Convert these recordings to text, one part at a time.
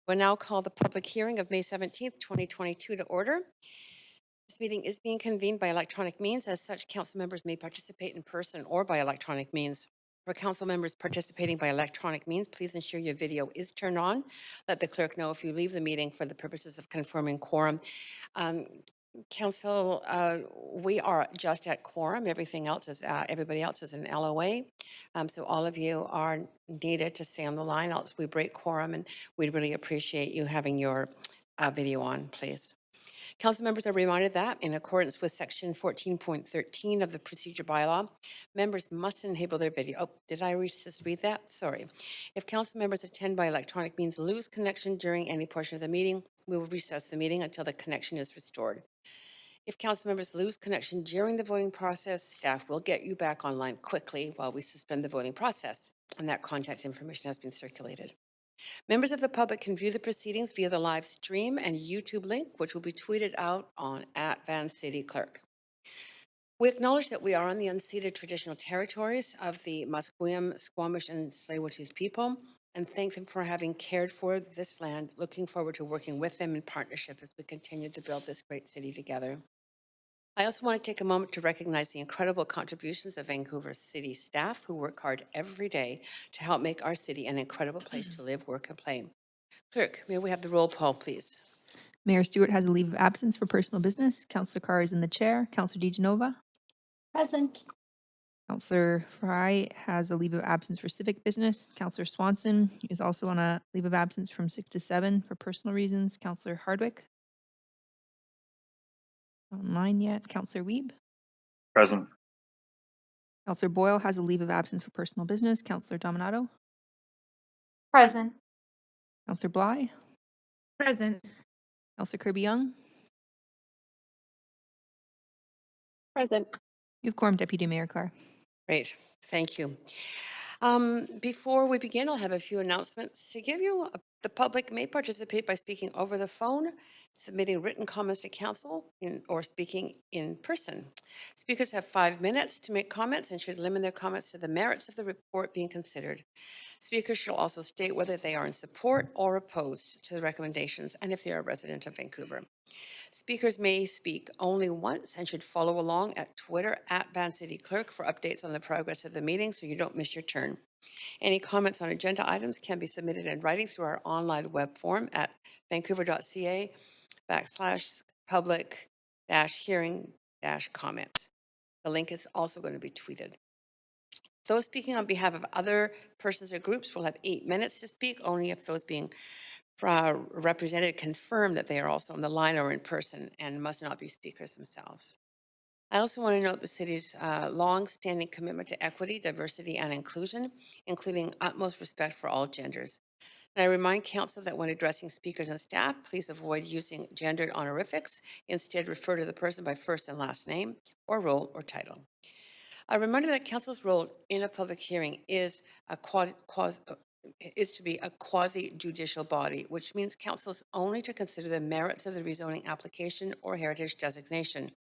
We'll now call the public hearing of May 17th, 2022 to order. This meeting is being convened by electronic means. As such, council members may participate in person or by electronic means. For council members participating by electronic means, please ensure your video is turned on. Let the clerk know if you leave the meeting for the purposes of confirming quorum. Council, we are just at quorum. Everybody else is an LOA. So all of you are needed to stay on the line, else we break quorum, and we'd really appreciate you having your video on, please. Council members are reminded that, in accordance with Section 14.13 of the Procedure Bylaw, members must enable their video. Oh, did I just read that? Sorry. If council members attend by electronic means lose connection during any portion of the meeting, we will recess the meeting until the connection is restored. If council members lose connection during the voting process, staff will get you back online quickly while we suspend the voting process, and that contact information has been circulated. Members of the public can view the proceedings via the live stream and YouTube link, which will be tweeted out on @VanCityClerk. We acknowledge that we are on the unceded traditional territories of the Musqueam, Squamish, and Tsleil-Waututh people, and thank them for having cared for this land. Looking forward to working with them in partnership as we continue to build this great city together. I also want to take a moment to recognize the incredible contributions of Vancouver City staff who work hard every day to help make our city an incredible place to live, work, and play. Clerk, may we have the roll call, please? Mayor Stewart has a leave of absence for personal business. Councillor Carr is in the chair. Councillor DeGenova. Present. Councillor Fry has a leave of absence for civic business. Councillor Swanson is also on a leave of absence from 6 to 7 for personal reasons. Councillor Hardwick. Not online yet. Councillor Wiebe. Present. Councillor Boyle has a leave of absence for personal business. Councillor Dominato. Present. Councillor Bly. Present. Councillor Kirby-Young. Present. Youth Quorum, Deputy Mayor Carr. Great, thank you. Before we begin, I'll have a few announcements to give you. The public may participate by speaking over the phone, submitting written comments to council, or speaking in person. Speakers have 5 minutes to make comments and should limit their comments to the merits of the report being considered. Speakers shall also state whether they are in support or opposed to the recommendations and if they are a resident of Vancouver. Speakers may speak only once and should follow along at Twitter @VanCityClerk for updates on the progress of the meeting so you don't miss your turn. Any comments on agenda items can be submitted in writing through our online web form at vancouver.ca/public-hearing-comments. The link is also going to be tweeted. Those speaking on behalf of other persons or groups will have 8 minutes to speak, only if those being represented confirm that they are also on the line or in person and must not be speakers themselves. I also want to note the city's long-standing commitment to equity, diversity, and inclusion, including utmost respect for all genders. And I remind council that when addressing speakers and staff, please avoid using gendered honorifics. Instead, refer to the person by first and last name or role or title. A reminder that council's role in a public hearing is to be a quasi-judicial body, which means council is only to consider the merits of the rezoning application or heritage designation.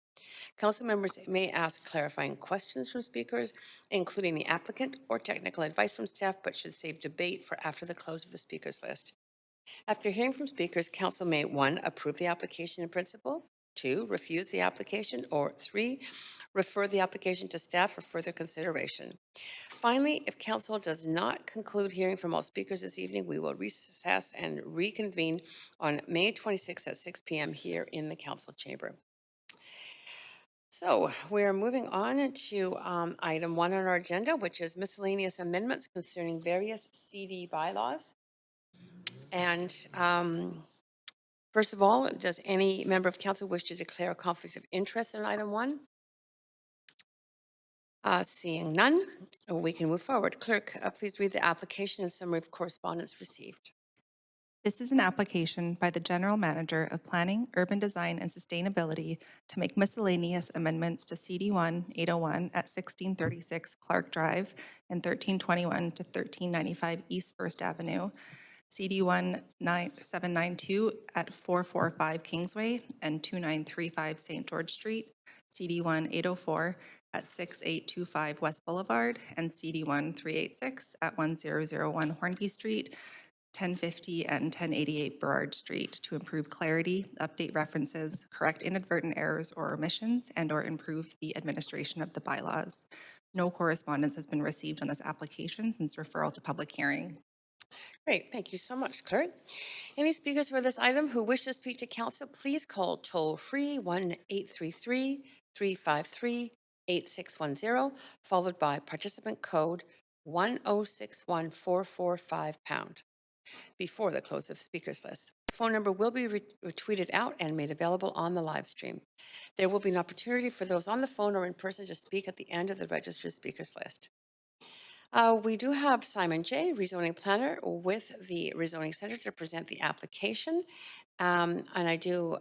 Council members may ask clarifying questions from speakers, including the applicant, or technical advice from staff, but should save debate for after the close of the speakers list. After hearing from speakers, council may 1, approve the application in principle, 2, refuse the application, or 3, refer the application to staff for further consideration. Finally, if council does not conclude hearing from all speakers this evening, we will recess and reconvene on May 26th at 6 p.m. here in the council chamber. So we're moving on to item 1 on our agenda, which is miscellaneous amendments concerning various CD bylaws. And first of all, does any member of council wish to declare a conflict of interest in item 1? Seeing none, we can move forward. Clerk, please read the application and summary of correspondence received. This is an application by the General Manager of Planning, Urban Design and Sustainability to make miscellaneous amendments to CD1 801 at 1636 Clark Drive and 1321 to 1395 East First Avenue, CD1 792 at 445 Kingsway and 2935 St. George Street, CD1 804 at 6825 West Boulevard, and CD1 386 at 1001 Hornby Street, 1050 and 1088 Burrard Street to improve clarity, update references, correct inadvertent errors or omissions, and/or improve the administration of the bylaws. No correspondence has been received on this application since referral to public hearing. Great, thank you so much, Clerk. Any speakers for this item who wish to speak to council, please call toll-free 1-833-353-8610, followed by participant code 1061445#, before the close of speakers list. Phone number will be retweeted out and made available on the live stream. There will be an opportunity for those on the phone or in person to speak at the end of the registered speakers list. We do have Simon J., rezoning planner, with the rezoning center to present the application. And I do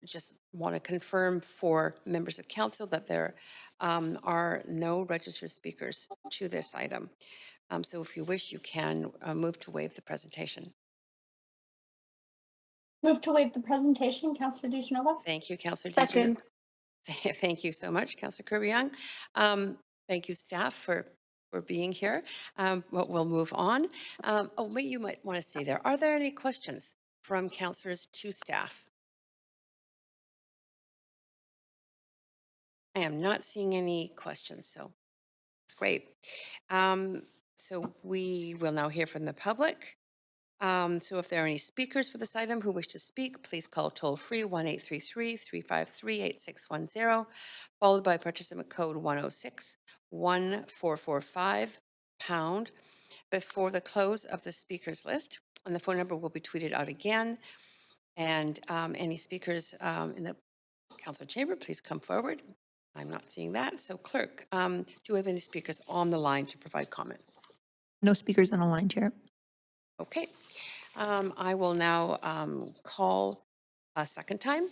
just want to confirm for members of council that there are no registered speakers to this item. So if you wish, you can move to waive the presentation. Move to waive the presentation, Councillor DeGenova. Thank you, Councillor Second. Thank you so much, Councillor Kirby-Young. Thank you, staff, for being here. But we'll move on. Oh, wait, you might want to stay there. Are there any questions from councillors to staff? I am not seeing any questions, so it's great. So we will now hear from the public. So if there are any speakers for this item who wish to speak, please call toll-free 1-833-353-8610, followed by participant code 1061445#, before the close of the speakers list. And the phone number will be tweeted out again. And any speakers in the council chamber, please come forward. I'm not seeing that. So Clerk, do we have any speakers on the line to provide comments? No speakers on the line, Chair. Okay. I will now call a second time.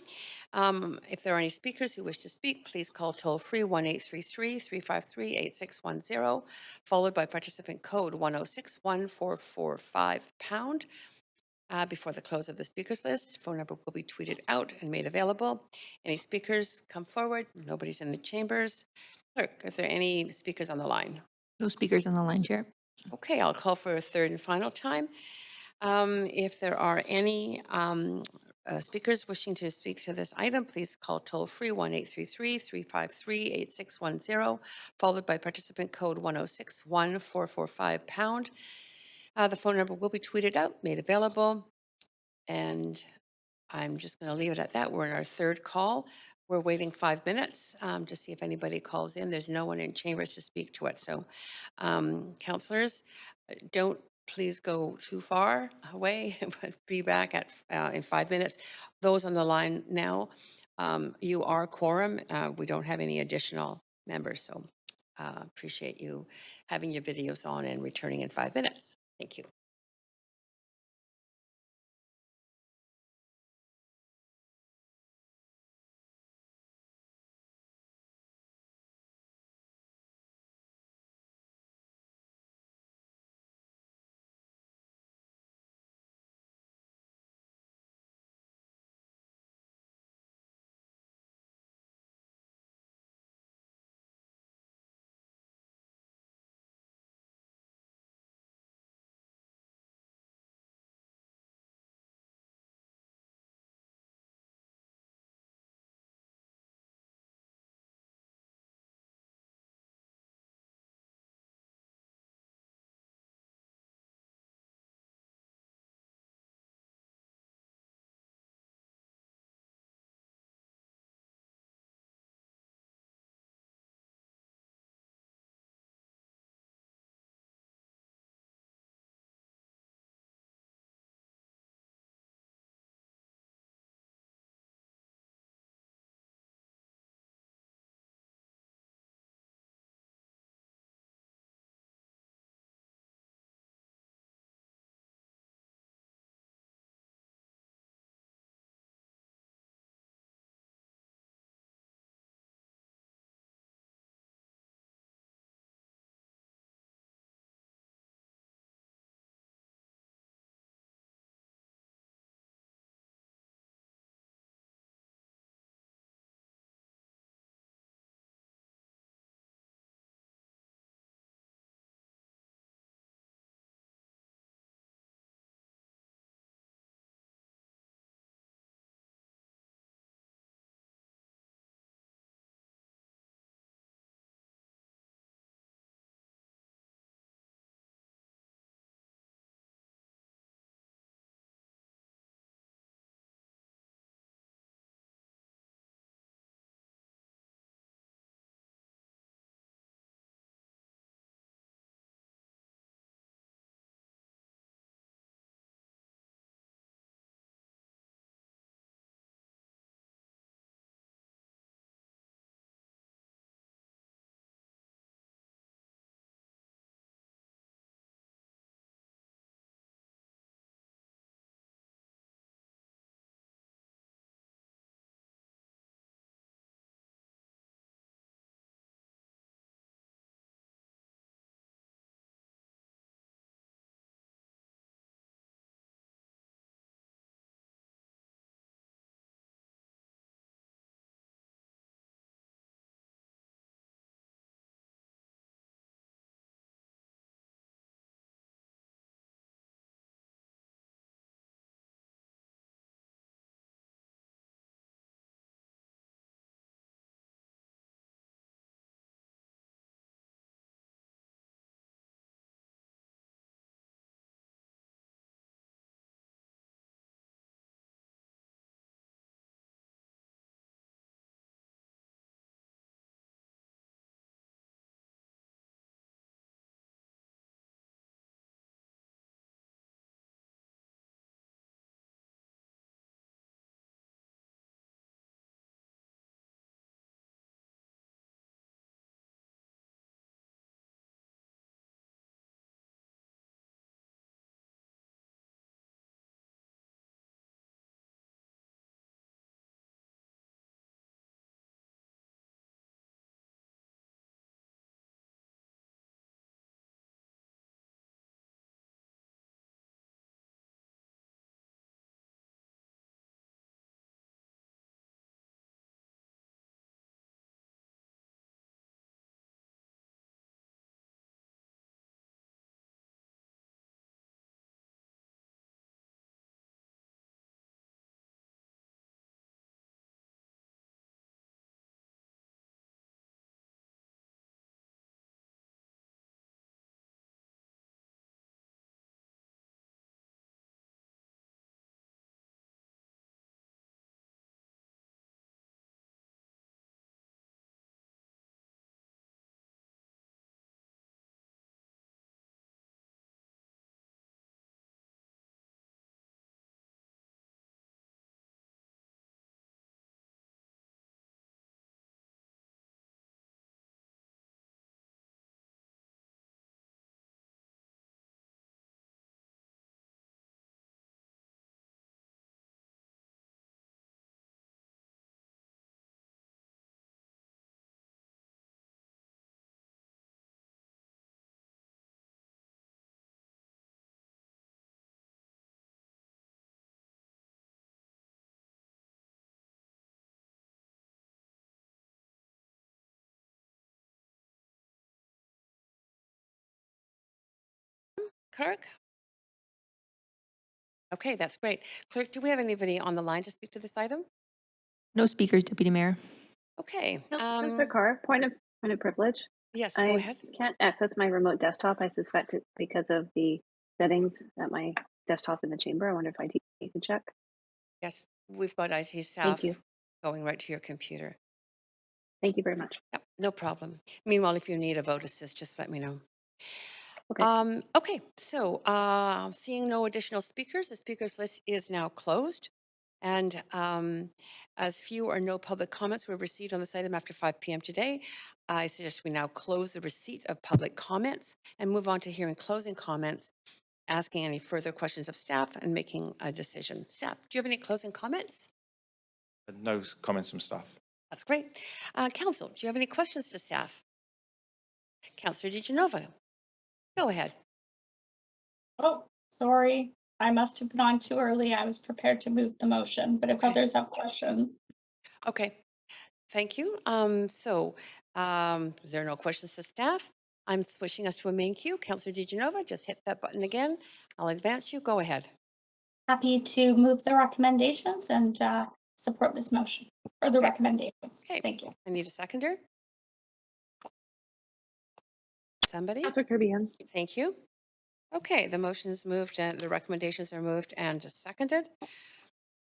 If there are any speakers who wish to speak, please call toll-free 1-833-353-8610, followed by participant code 1061445#. Before the close of the speakers list, phone number will be tweeted out and made available. Any speakers, come forward. Nobody's in the chambers. Clerk, are there any speakers on the line? No speakers on the line, Chair. Okay, I'll call for a third and final time. If there are any speakers wishing to speak to this item, please call toll-free 1-833-353-8610, followed by participant code 1061445#. The phone number will be tweeted out, made available, and I'm just going to leave it at that. We're in our third call. We're waiting 5 minutes to see if anybody calls in. There's no one in chambers to speak to it. So, councillors, don't please go too far away, but be back at in 5 minutes. Those on the line now, you are quorum. We don't have any additional members, so appreciate you having your videos on and returning in 5 minutes. Thank you. Clerk? Okay, that's great. Clerk, do we have anybody on the line to speak to this item? No speakers, Deputy Mayor. Okay. Councillor Carr, point of privilege. Yes, go I ahead. can't access my remote desktop. I suspect it's because of the settings at my desktop in the chamber. I wonder if IT can check. Yes, we've got IT staff Thank you. going right to your computer. Thank you very much. Yep, no problem. Meanwhile, if you need a vote assist, just let me know. Okay. Okay, so seeing no additional speakers, the speakers list is now closed. And as few or no public comments were received on this item after 5 p.m. today, I suggest we now close the receipt of public comments and move on to hearing closing comments, asking any further questions of staff and making a decision. Staff, do you have any closing comments? No comments from staff. That's great. Council, do you have any questions to staff? Councillor DiGenova, go ahead. Oh, sorry. I must have been on too early. I was prepared to move the motion, but if Okay. others have questions. Okay, thank you. There are no questions to staff. I'm switching us to a main queue. Councillor DiGenova, just hit that button again. I'll advance you. Go ahead. Happy to move the recommendations and support this motion or the Okay. recommendations. Okay. Thank you. I need a seconder. Somebody? Councillor Kirby, Thank you. Okay, the motion is moved and the recommendations are moved and seconded.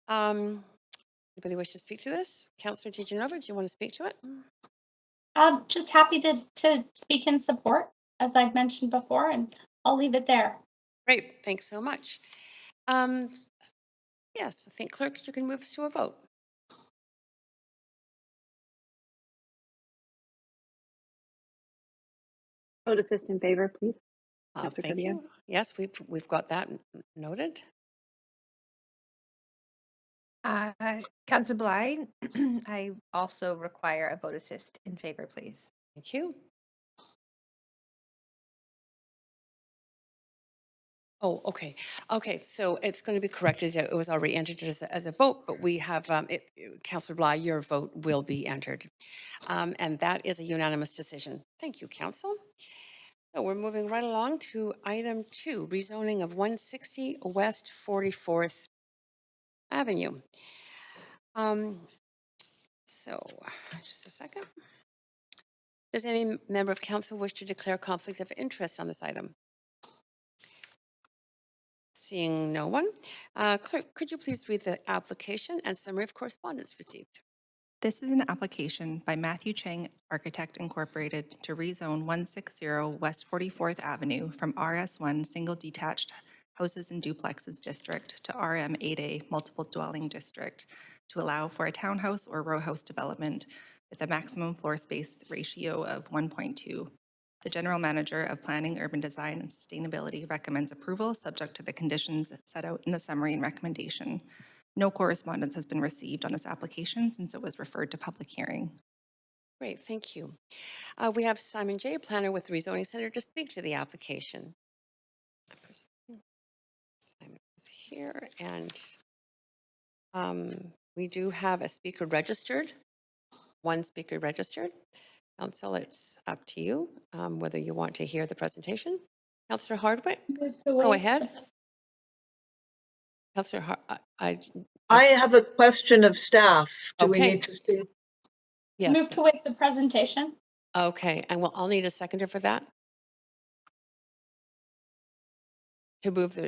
Anybody wish to speak to this? Councillor DiGenova, do you want to speak to it? I'm just happy to speak in support, as I've mentioned before, and I'll leave it there. Great, thanks so much. Yes, I think clerk, you can move us to a vote. vote assist in favor, please. Councillor Thank Kirby, you. Yes, we've got that noted. Councillor Bly, I also require a vote assist in favor, please. Thank you. Oh, okay. Okay, so it's going to be corrected. It was already entered as a vote, but we have, Councillor Bly, your vote will be entered. And that is a unanimous decision. Thank you, Council. So we're moving right along to item 2, rezoning of 160 West 44th Avenue. So just a second. Does any member of council wish to declare conflict of interest on this item? Seeing no one, clerk, could you please read the application and summary of correspondence received? This is an application by Matthew Chang Architect Incorporated to rezone 160 West 44th Avenue from RS1 Single Detached Houses and Duplexes District to RM 8A Multiple Dwelling District to allow for a townhouse or row house development with a maximum floor space ratio of 1.2. The General Manager of Planning, Urban Design, and Sustainability recommends approval subject to the conditions set out in the summary and recommendation. No correspondence has been received on this application since it was referred to public hearing. Great, thank you. We have Simon J., planner with the Rezoning Center, to speak to the application. Simon is here, and we do have a speaker registered, one speaker registered. Council, it's up to you whether you want to hear the presentation. Councillor Hardwick, go ahead. Councillor, I have a question of staff. Do we Okay. need to see? yes. Move to waive the presentation. Okay, and I'll need a seconder for that. To move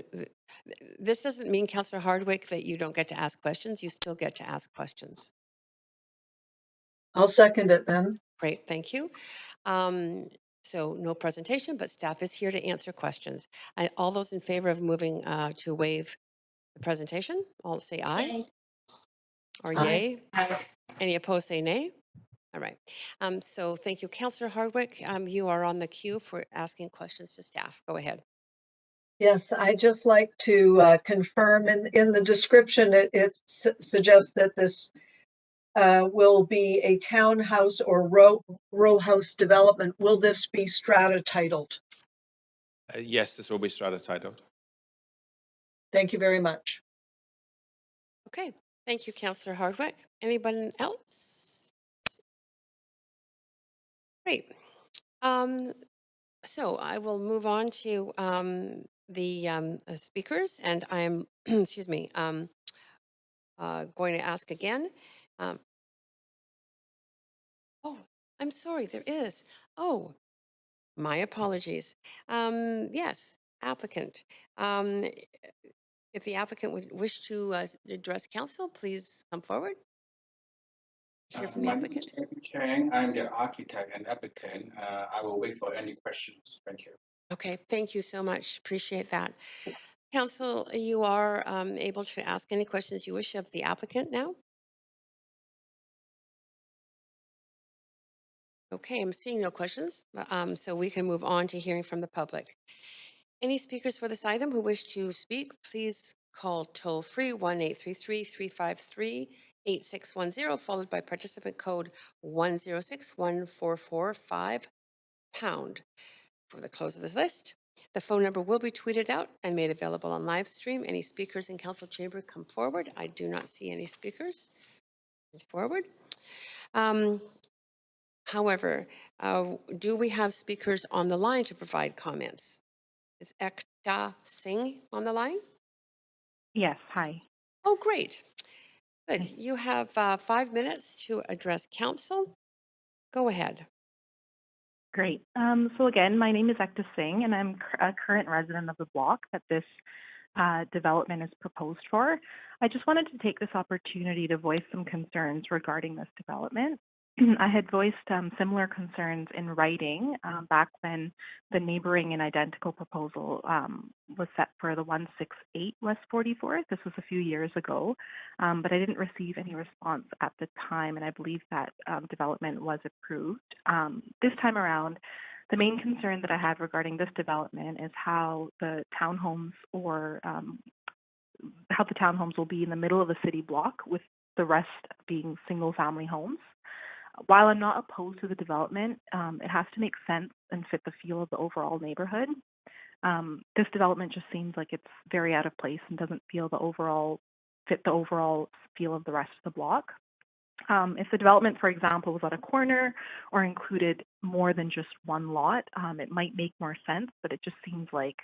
this doesn't mean, Councillor Hardwick, that you don't get to ask questions. You still get to ask questions. I'll second it then. Great, thank you. So no presentation, but staff is here to answer questions. All those in favor of moving to waive the presentation, all say aye. Yay. Or Aye. yay. Any opposed, say nay. All right. So thank you, Councillor Hardwick. You are on the queue for asking questions to staff. Go ahead. Yes, I just like to confirm in the description, it suggests that this will be a townhouse or row house development. Will this be strata titled? Yes, this will be strata titled. Thank you very much. Okay. Thank you, Councillor Hardwick. Anyone else? Great. So I will move on to the speakers, and I'm, excuse me, going to ask again. Um, oh, I'm sorry, there is. Oh, my apologies. Yes, applicant. If the applicant would wish to address council, please come forward. Hear from the My name is applicant. Kevin Chang. I'm the architect and applicant. I will wait for any questions. Thank you. Okay, thank you so much. Appreciate that. Council, you are able to ask any questions you wish of the applicant now. Okay, I'm seeing no questions, so we can move on to hearing from the public. Any speakers for this item who wish to speak, please call toll-free 1-833-353-8610, followed by participant code 1061445#. For the close of this list, the phone number will be tweeted out and made available on live stream. Any speakers in council chamber, come forward. I do not see any speakers. Forward. However, do we have speakers on the line to provide comments? Is Ekta Singh on the line? Yes, hi. Oh, great. Good. Hi. You have 5 minutes to address council. Go ahead. Great. So again, my name is Ekta Singh, and I'm a current resident of the block that this development is proposed for. I just wanted to take this opportunity to voice some concerns regarding this development. I had voiced similar concerns in writing back when the neighboring and identical proposal was set for the 168 West 44th. This was a few years ago, but I didn't receive any response at the time, and I believe that development was approved. This time around, the main concern that I had regarding this development is how the townhomes will be in the middle of a city block, with the rest being single-family homes. While I'm not opposed to the development, it has to make sense and fit the feel of the overall neighborhood. This development just seems like it's very out of place and doesn't fit the overall feel of the rest of the block. If the development, for example, was on a corner or included more than just one lot, it might make more sense, but it just seems like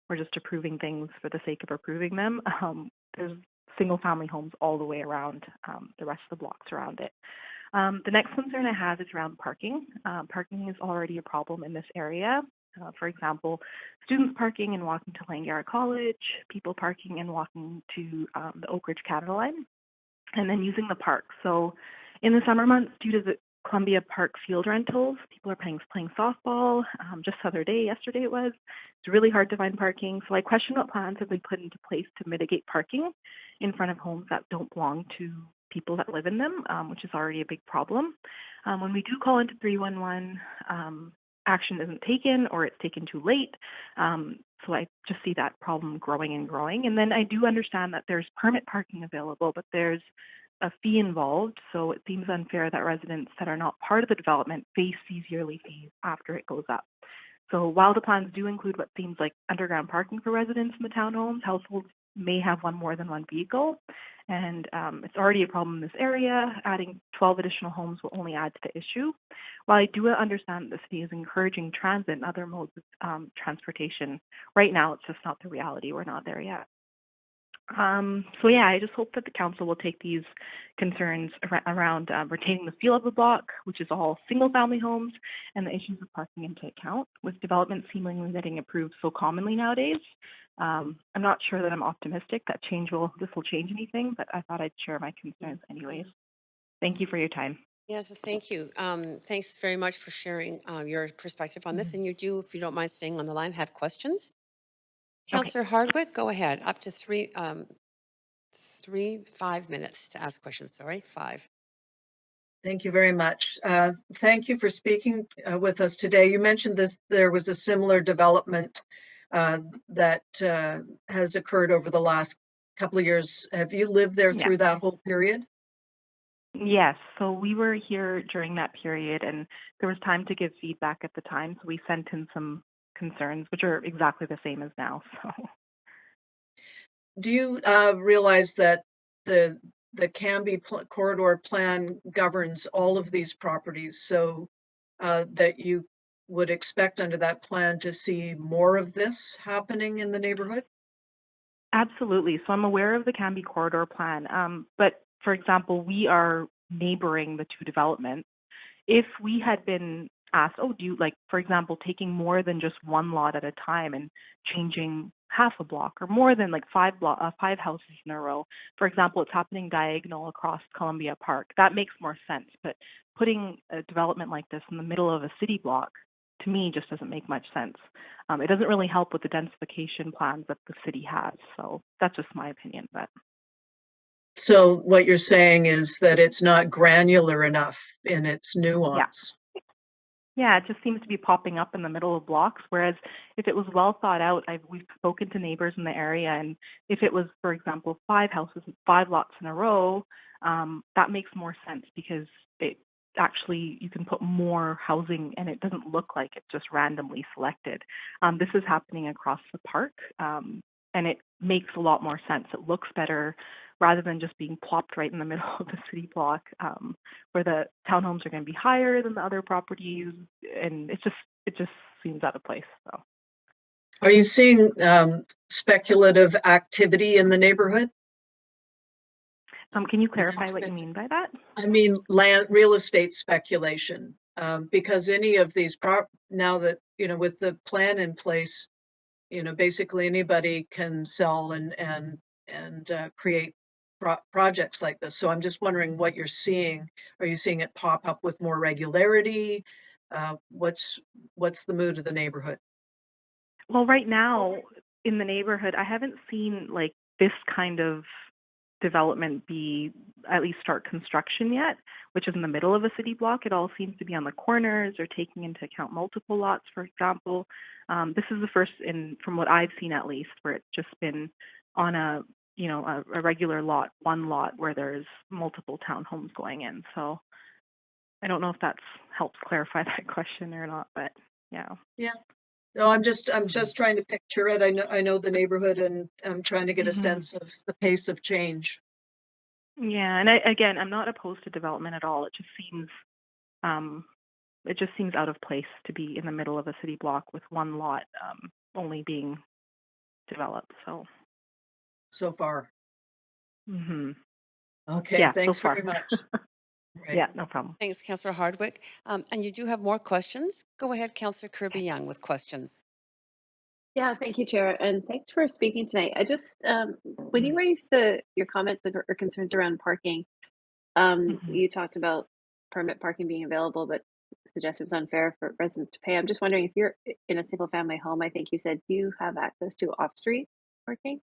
we're just approving things for the sake of approving them. There's single family homes all the way around the rest of the blocks around it. The next concern I have is around parking. Parking is already a problem in this area. For example, students parking and walking to Langara College, people parking and walking to the Oak Ridge Canada Line, and then using the park. So in the summer months, due to the Columbia Park field rentals, people are playing softball. Just yesterday it was. It's really hard to find parking. So I question what plans have been put into place to mitigate parking in front of homes that don't belong to people that live in them, which is already a big problem. When we do call into 311, action isn't taken, or it's taken too late. So I just see that problem growing and growing. And then I do understand that there's permit parking available, but there's a fee involved. So it seems unfair that residents that are not part of the development face these yearly fees after it goes up. So while the plans do include what seems like underground parking for residents in the townhomes, households may have more than one vehicle. And it's already a problem in this area. Adding 12 additional homes will only add to the issue. While I do understand that the city is encouraging transit and other modes of transportation, right now it's just not the reality. We're not there yet. So yeah, I just hope that the council will take these concerns around retaining the feel of the block, which is all single-family homes, and the issues of parking into account. With development seemingly getting approved so commonly nowadays, I'm not sure that I'm optimistic that this will change anything, but I thought I'd share my concerns anyways. Thank you for your time. Yes, thank you. Thanks very much for sharing your perspective on this. And you do, if you don't mind staying on the line, have questions? Councillor Hardwick, go ahead. Up to 5 minutes to ask questions. Sorry, 5. Thank you very much. Thank you for speaking with us today. You mentioned there was a similar development that has occurred over the last couple of years. Have you lived there through that whole period? Yes, so we were here during that period, and there was time to give feedback at the time, so we sent in some concerns, which are exactly the same as now. So, do you realize that the Cambie corridor plan governs all of these properties, so that you would expect under that plan to see more of this happening in the neighborhood? Absolutely. So I'm aware of the Canby Corridor Plan. But for example, we are neighboring the two developments. If we had been asked, oh, do you like, for example, taking more than just one lot at a time and changing half a block or more than like five houses in a row. For example, it's happening diagonal across Columbia Park. That makes more sense. But putting a development like this in the middle of a city block, to me, just doesn't make much sense. It doesn't really help with the densification plans that the city has. So that's just my opinion. But So what you're saying is that it's not granular enough in its nuance. yeah, it just seems to be popping up in the middle of blocks. Whereas if it was well thought out, we've spoken to neighbors in the area, and if it was, for example, 5 houses, 5 lots in a row, that makes more sense because it actually you can put more housing, and it doesn't look like it's just randomly selected. This is happening across the park, and it makes a lot more sense. It looks better rather than just being plopped right in the middle of the city block, where the townhomes are going to be higher than the other properties, and it just seems out of place. So, Are you seeing speculative activity in the neighborhood? can you clarify what you mean by that? I mean, real estate speculation, because any of these now that, with the plan in place, basically anybody can sell and create projects like this. So I'm just wondering what you're seeing. Are you seeing it pop up with more regularity? What's the mood of the neighborhood? Well, right now in the neighborhood, I haven't seen like this kind of development at least start construction yet, which is in the middle of a city block. It all seems to be on the corners or taking into account multiple lots, for example. This is the first from what I've seen at least, where it's just been on a regular lot, one lot where there's multiple townhomes going in. So I don't know if that's helps clarify that question or not, but yeah. Yeah. No, I'm just trying to picture it. I know the neighborhood, and I'm trying to get a sense of the pace of change. Yeah, and again, I'm not opposed to development at all. It just seems out of place to be in the middle of a city block with one lot only being developed. So far. Mm-hmm. Okay, Yeah, thanks so far. very much. Right. Yeah, no problem. Thanks, Councillor Hardwick. And you do have more questions? Go ahead, Councillor Kirby Young with questions. Yeah, thank you, Chair, and thanks for speaking tonight. I just, when you raised your comments or concerns around parking, you talked about permit parking being available, but suggested it was unfair for residents to pay. I'm just wondering if you're in a single family home, I think you said, do you have access to off-street parking?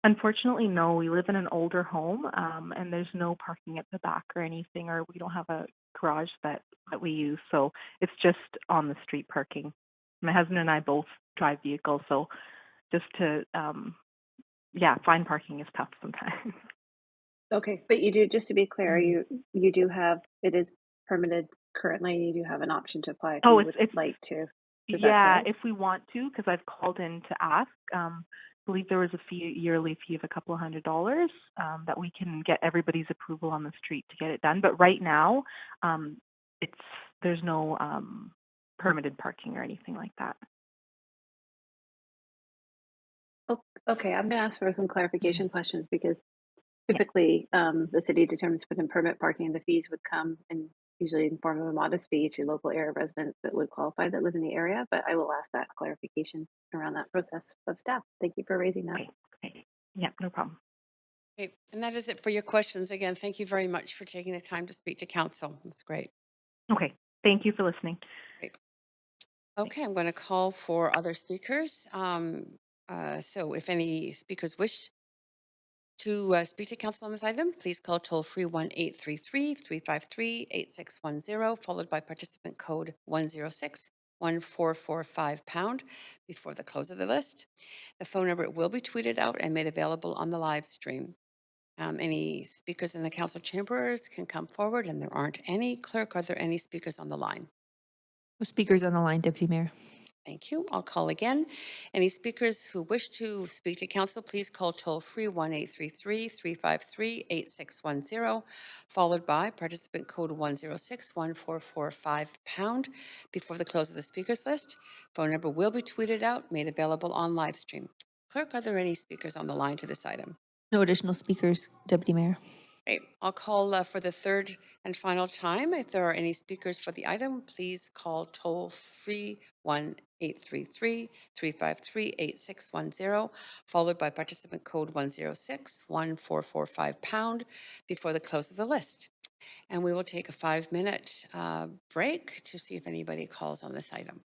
Unfortunately, no. We live in an older home, and there's no parking at the back or anything, or we don't have a garage that we use. So it's just on the street parking. My husband and I both drive vehicles, so just to, find parking is tough sometimes. Okay, but you do, just to be clear, you do have, it is permitted currently, you do have an option to apply if you would like to. Is that correct? If we want to, because I've called in to ask. I believe there was a yearly fee of a couple of $100 that we can get everybody's approval on the street to get it done. But right now, there's no permitted parking or anything like that. Okay, I'm going to ask for some clarification questions because typically the city determines for the permit parking, the fees would come and usually in form of a modest fee to local area residents that would qualify that live in the area, but I will ask that clarification around that process of staff. Thank you for raising that. Okay. Yeah, no problem. Okay, and that is it for your questions. Again, thank you very much for taking the time to speak to council. That's great. Okay, thank you for listening. Great. Okay, I'm going to call for other speakers. So if any speakers wish to speak to council on this item, please call toll-free 1-833-353-8610, followed by participant code 106-1445# before the close of the list. The phone number will be tweeted out and made available on the live stream. Any speakers in the council chambers can come forward, and there aren't any. Clerk, are there any speakers on the line? No speakers on the line, Deputy Mayor. Thank you. I'll call again. Any speakers who wish to speak to council, please call toll-free 1-833-353-8610, followed by participant code 106-1445# before the close of the speakers list. Phone number will be tweeted out, made available on live stream. Clerk, are there any speakers on the line to this item? No additional speakers, Deputy Mayor. Great. I'll call for the third and final time. If there are any speakers for the item, please call toll-free 1-833-353-8610, followed by participant code 106-1445# before the close of the list. And we will take a 5-minute break to see if anybody calls on this item.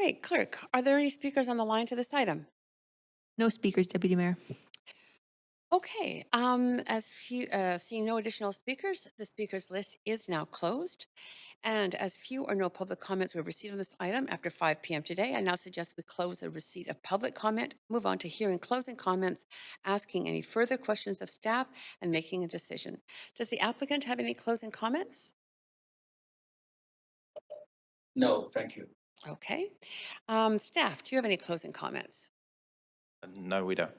Great. Clerk, are there any speakers on the line to this item? No speakers, Deputy Mayor. Okay, seeing no additional speakers, the speakers list is now closed. And as few or no public comments were received on this item after 5 p.m. today, I now suggest we close the receipt of public comment, move on to hearing closing comments, asking any further questions of staff, and making a decision. Does the applicant have any closing comments? No, thank you. Okay. Staff, do you have any closing comments? No, we don't.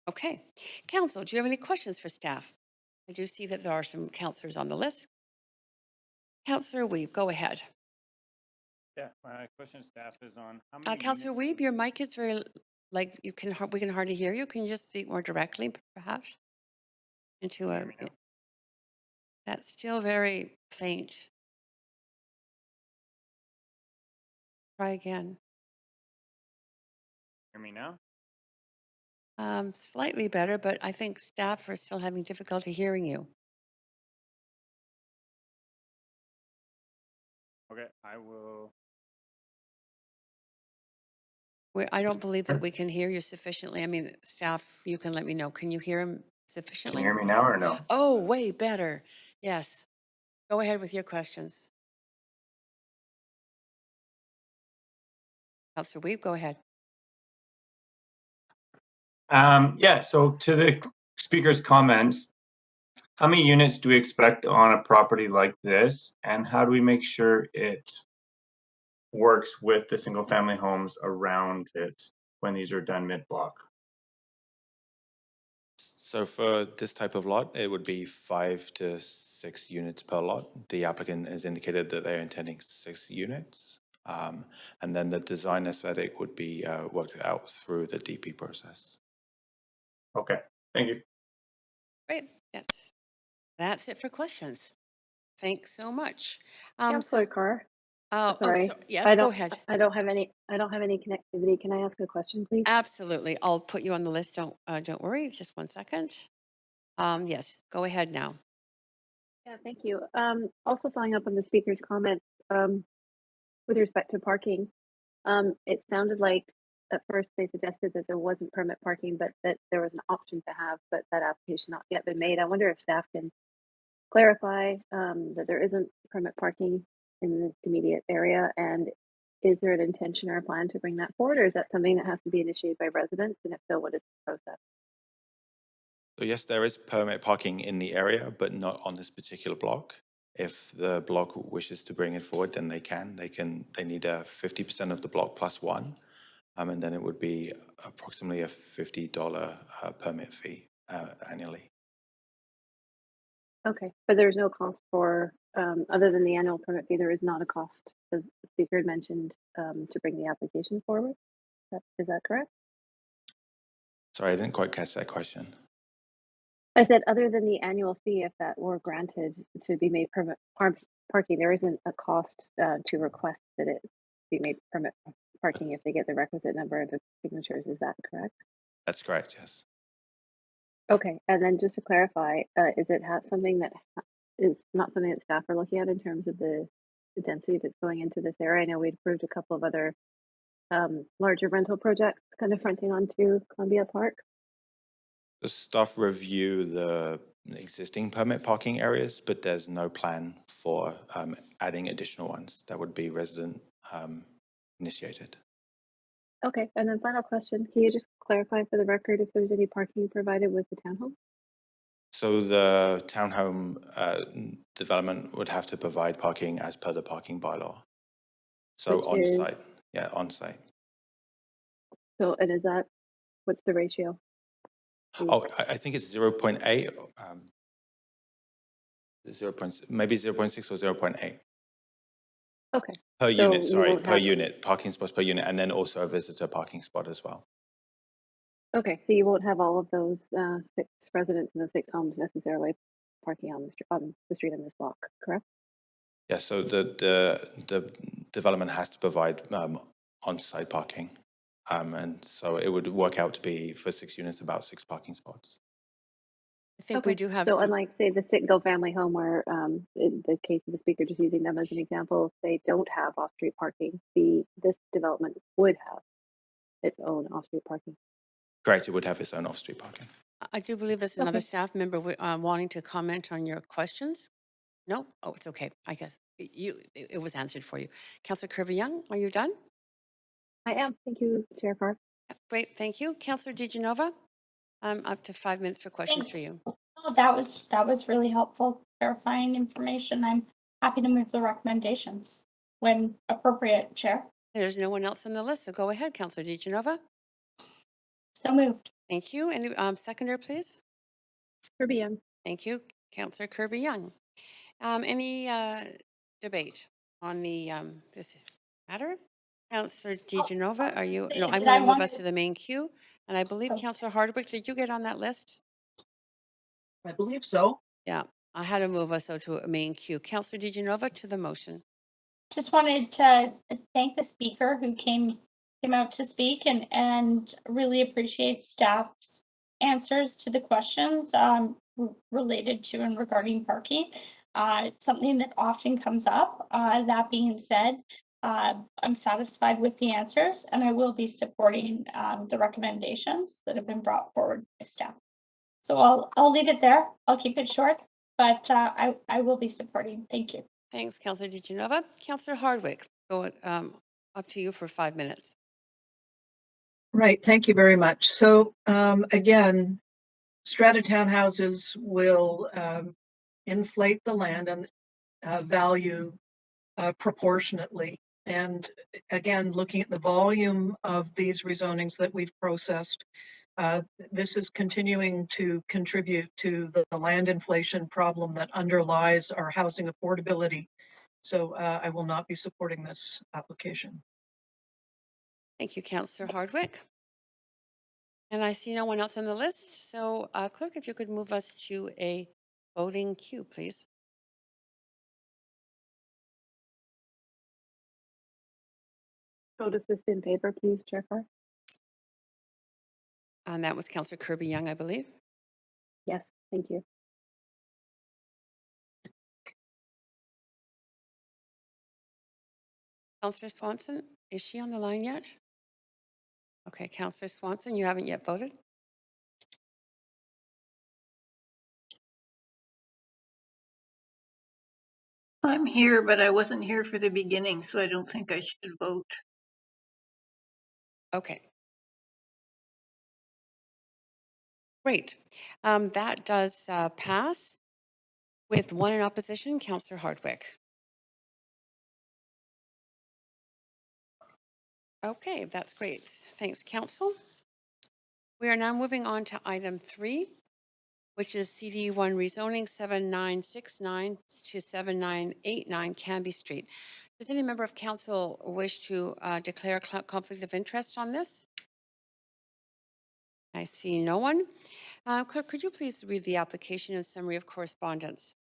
Okay. Council, do you have any questions for staff? I do see that there are some councillors on the list. Councillor Weeb, go ahead. Yeah, my question to staff is on how many Councillor units- Weeb, your mic is very, like, we can hardly hear you. Can you just speak more directly, perhaps? Into a, Hear me now? that's still very faint. Try again. Hear me now? Slightly better, but I think staff are still having difficulty hearing you. Okay, I will. I don't believe that we can hear you sufficiently. I mean, staff, you can let me know. Can you hear him sufficiently? Can you hear me now or no? Oh, way better. Yes. Go ahead with your questions. Councillor Weeb, go ahead. Yeah, so to the speaker's comments, how many units do we expect on a property like this? And how do we make sure it works with the single family homes around it when these are done mid-block? So for this type of lot, it would be 5 to 6 units per lot. The applicant has indicated that they're intending 6 units. And then the design aesthetic would be worked out through the DP process. Okay, thank you. Great. That's it for questions. Thanks so much. Councillor Carr. Sorry. Sorry, Yes, I go don't. ahead. I don't have any. I don't have any connectivity. Can I ask a question, please? Absolutely. I'll put you on the list. Don't worry. Just 1 second. Yes, go ahead now. Yeah, thank you. Also following up on the speaker's comment, with respect to parking, it sounded like at first they suggested that there wasn't permit parking, but that there was an option to have, but that application not yet been made. I wonder if staff can clarify that there isn't permit parking in the immediate area, and is there an intention or a plan to bring that forward, or is that something that has to be initiated by residents? And if so, what is the process? So yes, there is permit parking in the area, but not on this particular block. If the block wishes to bring it forward, then they can. They need a 50% of the block plus 1. And then it would be approximately a $50 permit fee annually. Okay, but there's no cost for, other than the annual permit fee, there is not a cost, as the speaker had mentioned, to bring the application forward. Is that correct? Sorry, I didn't quite catch that question. I said, other than the annual fee, if that were granted to be made permit parking, there isn't a cost to request that it be made permit parking if they get the requisite number of signatures. Is that correct? That's correct, yes. Okay, and then just to clarify, is it something that is not something that staff are looking at in terms of the density that's going into this area? I know we'd approved a couple of other larger rental projects kind of fronting onto Columbia Park. The staff review the existing permit parking areas, but there's no plan for adding additional ones. That would be resident initiated. Okay, and then final question, can you just clarify for the record if there's any parking provided with the townhome? So the townhome development would have to provide parking as per the parking bylaw. So Which on is- site, yeah, on site. So, and is that, what's the ratio? Oh, I think it's 0.8, maybe 0.6 or 0.8 Okay, per So unit, you sorry, won't per have- unit, parking spots per unit, and then also a visitor parking spot as well. okay, so you won't have all of those 6 residents in the 6 homes necessarily parking on the street in this block, correct? Yeah, so the development has to provide on-site parking. And so it would work out to be for 6 units, about 6 parking spots. I think we do have So some, unlike, say, the single family home where, in the case of the speaker, just using them as an example, if they don't have off-street parking, this development would have its own off-street parking. Correct, it would have its own off-street parking. I do believe there's another Okay. staff member wanting to comment on your questions. No? Oh, it's okay. I guess it was answered for you. Councillor Kirby-Young, are you done? I am. Thank you, Chair Park. Great, thank you. Councillor DeGenova, up to 5 minutes for questions for Thanks. you. Oh, that was really helpful, clarifying information. I'm happy to move the recommendations when appropriate, Chair. There's no one else on the list, so go ahead, Councillor DeGenova. So moved. Thank you. Any seconder, please? Kirby Young. Thank you, Councillor Kirby-Young. Any debate on the this matter? Councillor DeGenova, are you? No, I'm going to move us to the main queue, and I believe Councillor Hardwick, did you get on that list? I believe so. Yeah, I had to move us to a main queue. Councillor DeGenova to the motion. Just wanted to thank the speaker who came out to speak and really appreciate staff's answers to the questions related to and regarding parking. It's something that often comes up. That being said, I'm satisfied with the answers, and I will be supporting the recommendations that have been brought forward by staff. So I'll leave it there. I'll keep it short, but I will be supporting. Thank you. Thanks, Councillor DeGenova. Councillor Hardwick, go up to you for 5 minutes. Right, thank you very much. So again, strata townhouses will inflate the land and value proportionately. And again, looking at the volume of these rezonings that we've processed, this is continuing to contribute to the land inflation problem that underlies our housing affordability. So I will not be supporting this application. Thank you, Councillor Hardwick. And I see no one else on the list. So Clerk, if you could move us to a voting queue, please. Vote assist in favor, please, Chair Park. And that was Councillor Kirby-Young, I believe. Yes, thank you. Councillor Swanson, is she on the line yet? Okay, Councillor Swanson, you haven't yet voted? I'm here, but I wasn't here for the beginning, so I don't think I should vote. Okay. Great. That does pass with 1 in opposition, Councillor Hardwick. Okay, that's great. Thanks, Council. We are now moving on to item 3, which is CD1 rezoning 7969 to 7989 Canby Street. Does any member of council wish to declare conflict of interest on this? I see no one. Clerk, could you please read the application and summary of correspondence?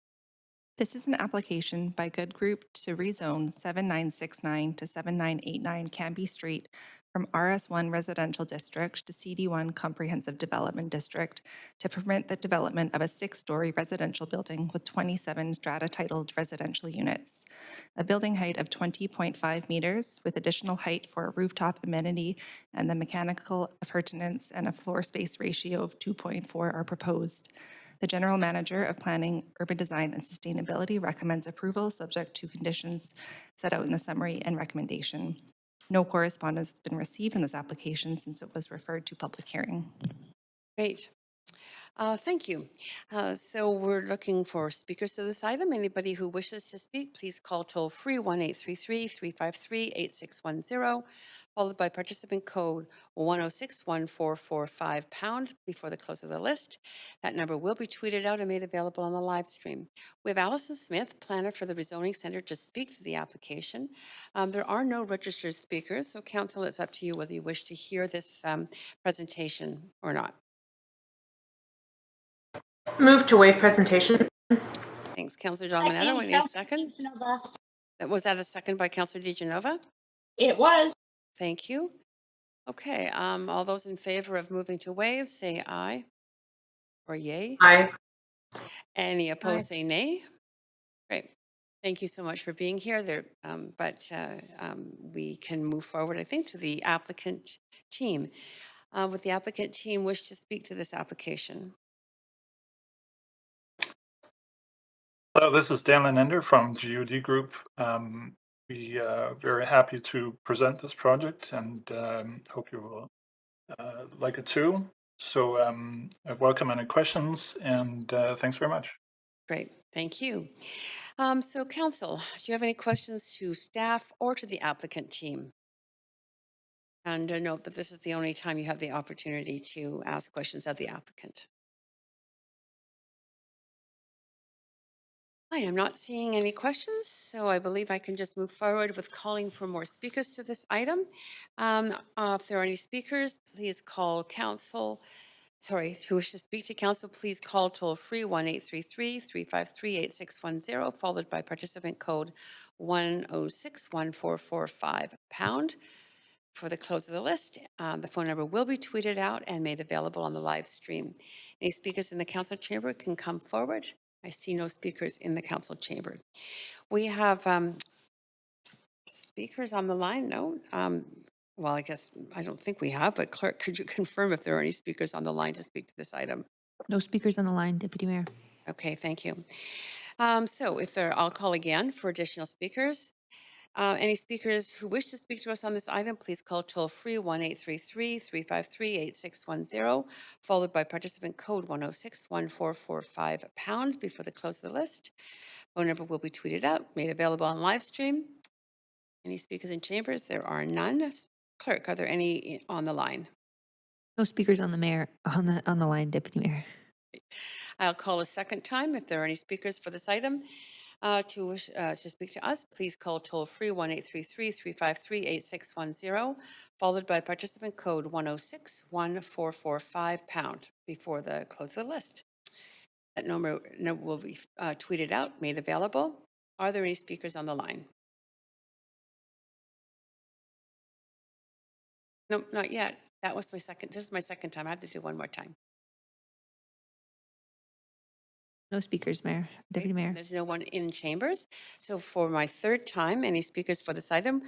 This is an application by Good Group to rezone 7969 to 7989 Canby Street from RS1 Residential District to CD1 Comprehensive Development District to permit the development of a 6-story residential building with 27 strata-titled residential units. A building height of 20.5 meters with additional height for a rooftop amenity and the mechanical appurtenance and a floor space ratio of 2.4 are proposed. The General Manager of Planning, Urban Design and Sustainability recommends approval subject to conditions set out in the summary and recommendation. No correspondence has been received in this application since it was referred to public hearing. Great. Thank you. So we're looking for speakers to this item. Anybody who wishes to speak, please call toll-free 1-833-353-8610, followed by participant code 1061445# before the close of the list. That number will be tweeted out and made available on the live stream. We have Allison Smith, planner for the Rezoning Center, to speak to the application. There are no registered speakers, so council, it's up to you whether you wish to hear this presentation or not. Move to waive presentation. Thanks, Councillor Dominetto. Any second? DeGenova. Was that a second by Councillor DeGenova? It was. Thank you. Okay, all those in favor of moving to waive, say aye or yay. Aye. Any opposed, say nay. Great. Thank you so much for being here there. We can move forward, I think, to the applicant team. Would the applicant team wish to speak to this application? Hello, this is Dan Lenender from GOD Group. We are very happy to present this project and hope you will like it too. So I welcome any questions and thanks very much. Great, thank you. So council, do you have any questions to staff or to the applicant team? And note that this is the only time you have the opportunity to ask questions of the applicant. I am not seeing any questions, so I believe I can just move forward with calling for more speakers to this item. If there are any speakers, please call council. Sorry, who wish to speak to council, please call toll-free 1-833-353-8610, followed by participant code 1061445#. For the close of the list, the phone number will be tweeted out and made available on the live stream. Any speakers in the council chamber can come forward. I see no speakers in the council chamber. We have speakers on the line? No? Well, I guess I don't think we have, but clerk, could you confirm if there are any speakers on the line to speak to this item? No speakers on the line, Deputy Mayor. Okay, thank you. So if there, I'll call again for additional speakers. Any speakers who wish to speak to us on this item, please call toll-free 1-833-353-8610, followed by participant code 1061445# before the close of the list. Phone number will be tweeted out, made available on live stream. Any speakers in chambers? There are none. Clerk, are there any on the line? No speakers on the line, Deputy Mayor. I'll call a second time. If there are any speakers for this item to speak to us, please call toll-free 1-833-353-8610, followed by participant code 1061445# before the close of the list. That number will be tweeted out, made available. Are there any speakers on the line? No, not yet. That was my second. This is my second time. I have to do one more time. No speakers, Mayor. Deputy Great, Mayor. and there's no one in chambers. So for my third time, any speakers for this item,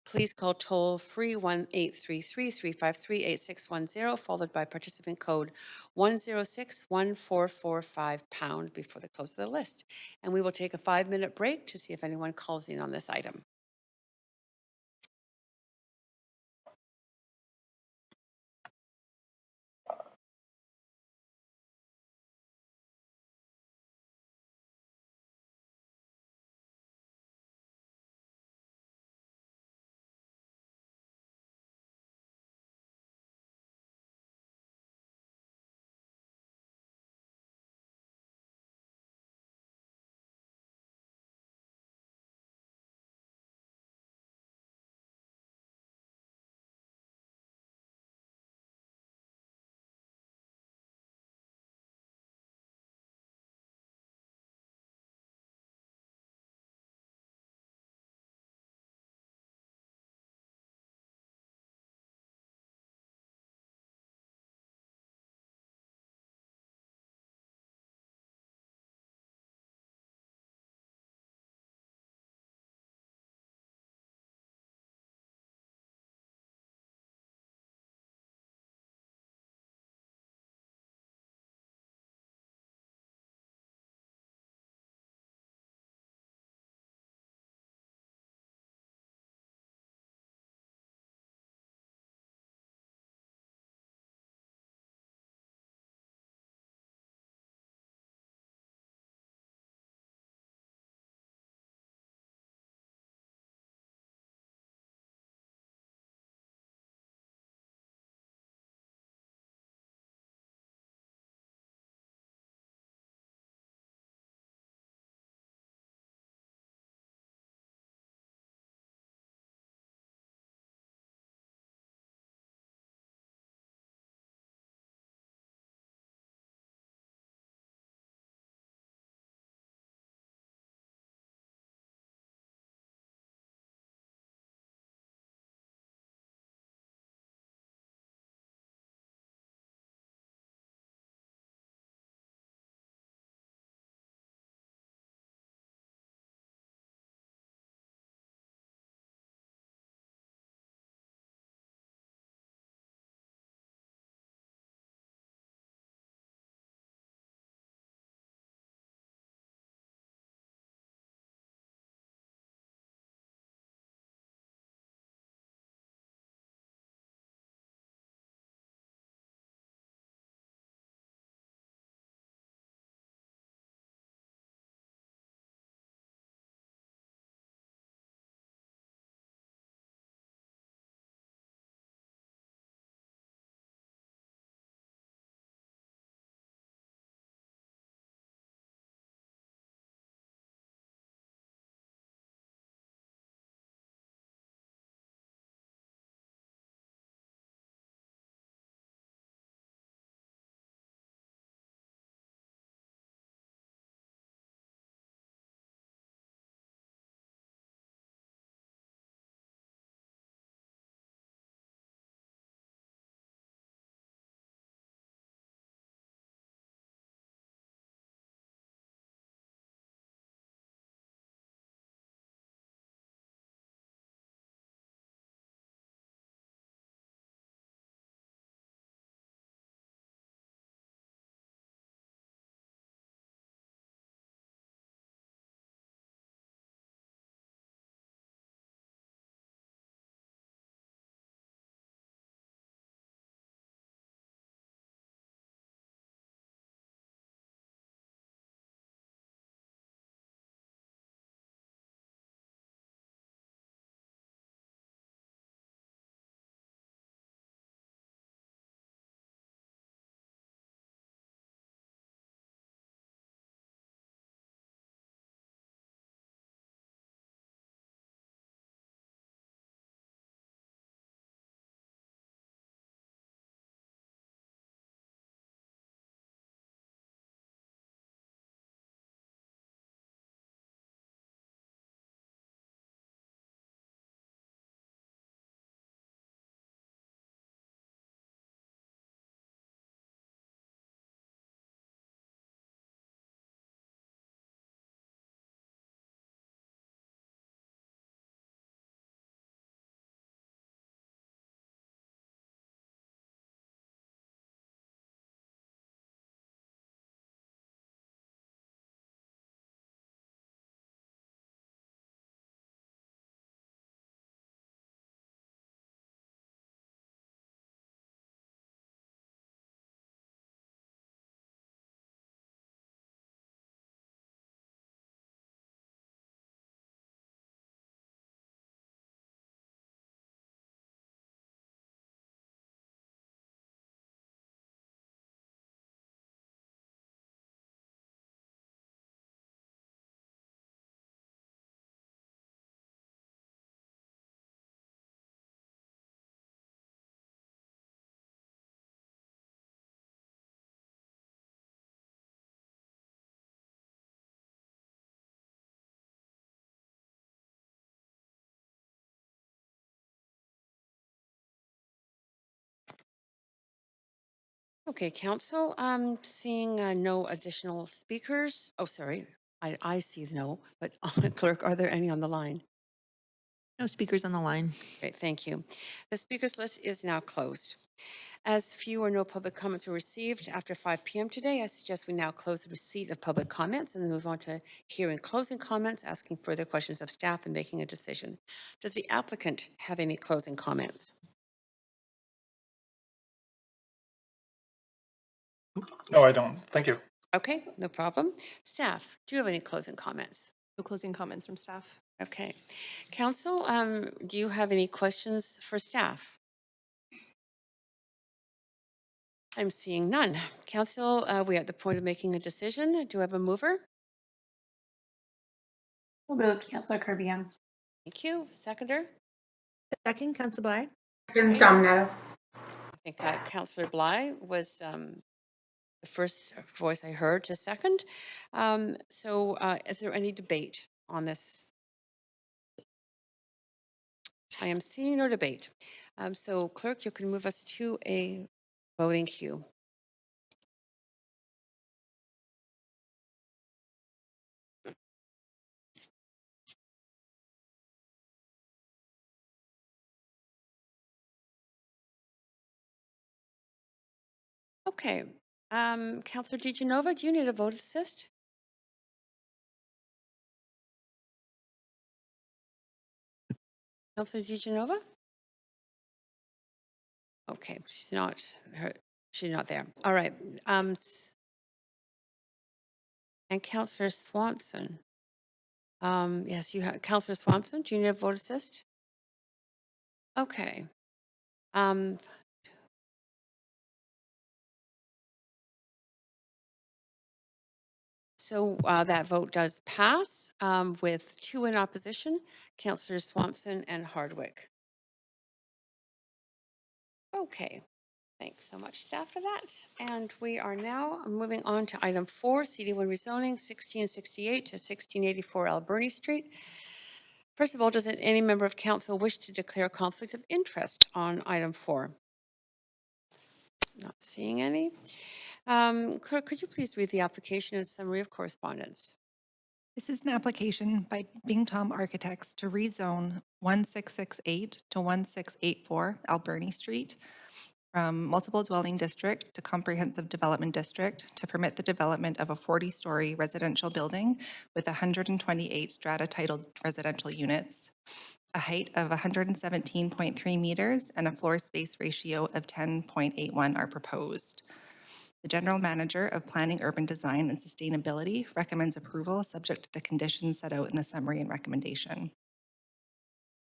please call toll-free 1-833-353-8610, followed by participant code 1061445# before the close of the list. And we will take a 5-minute break to see if anyone calls in on this item. Okay, council, seeing no additional speakers. Oh, sorry, I see no, but clerk, are there any on the line? No speakers on the line. Great, thank you. The speakers list is now closed. As few or no public comments were received after 5 p.m. today, I suggest we now close the receipt of public comments and then move on to hearing closing comments, asking further questions of staff, and making a decision. Does the applicant have any closing comments? No, I don't. Thank you. Okay, no problem. Staff, do you have any closing comments? No closing comments from staff. Okay. Council, do you have any questions for staff? I'm seeing none. Council, we are at the point of making a decision. Do I have a mover? So moved, Councillor Kirby-Young. Thank you. Seconder? Second, Council Bly. Domino. I think Councillor Bly was the first voice I heard to second. Is there any debate on this? I am seeing no debate. So clerk, you can move us to a voting queue. Okay. Councillor DiGenova, do you need a vote assist? Councillor DiGenova? Okay, she's not there. All right. And Councillor Swanson. Yes, you have Councillor Swanson. Do you need a vote assist? Okay. So that vote does pass with 2 in opposition, Councillors Swanson and Hardwick. Okay, thanks so much, staff, for that. And we are now moving on to item 4, CD1 rezoning, 1668 to 1684 Alberni Street. First of all, does any member of council wish to declare conflict of interest on item 4? Not seeing any. Clerk, could you please read the application and summary of correspondence? This is an application by Bing Tom Architects to rezone 1668 to 1684 Alberni Street from multiple dwelling district to comprehensive development district to permit the development of a 40-story residential building with 128 strata titled residential units, a height of 117.3 meters, and a floor space ratio of 10.81 are proposed. The General Manager of Planning, Urban Design, and Sustainability recommends approval subject to the conditions set out in the summary and recommendation.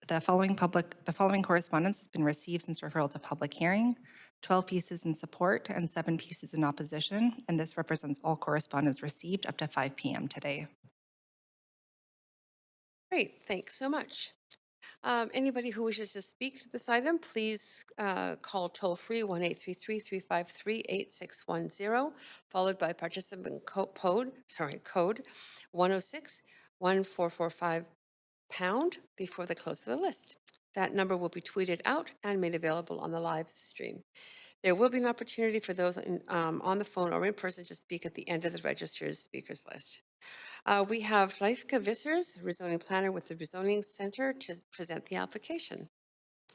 The following correspondence has been received since referral to public hearing, 12 pieces in support and 7 pieces in opposition, and this represents all correspondence received up to 5 p.m. today. Great, thanks so much. Anybody who wishes to speak to this item, please call toll-free 1-833-353-8610, followed by participant code 106-1445# before the close of the list. That number will be tweeted out and made available on the live stream. There will be an opportunity for those on the phone or in person to speak at the end of the registered speakers list. We have Leifka Vissers, rezoning planner with the Rezoning Center, to present the application.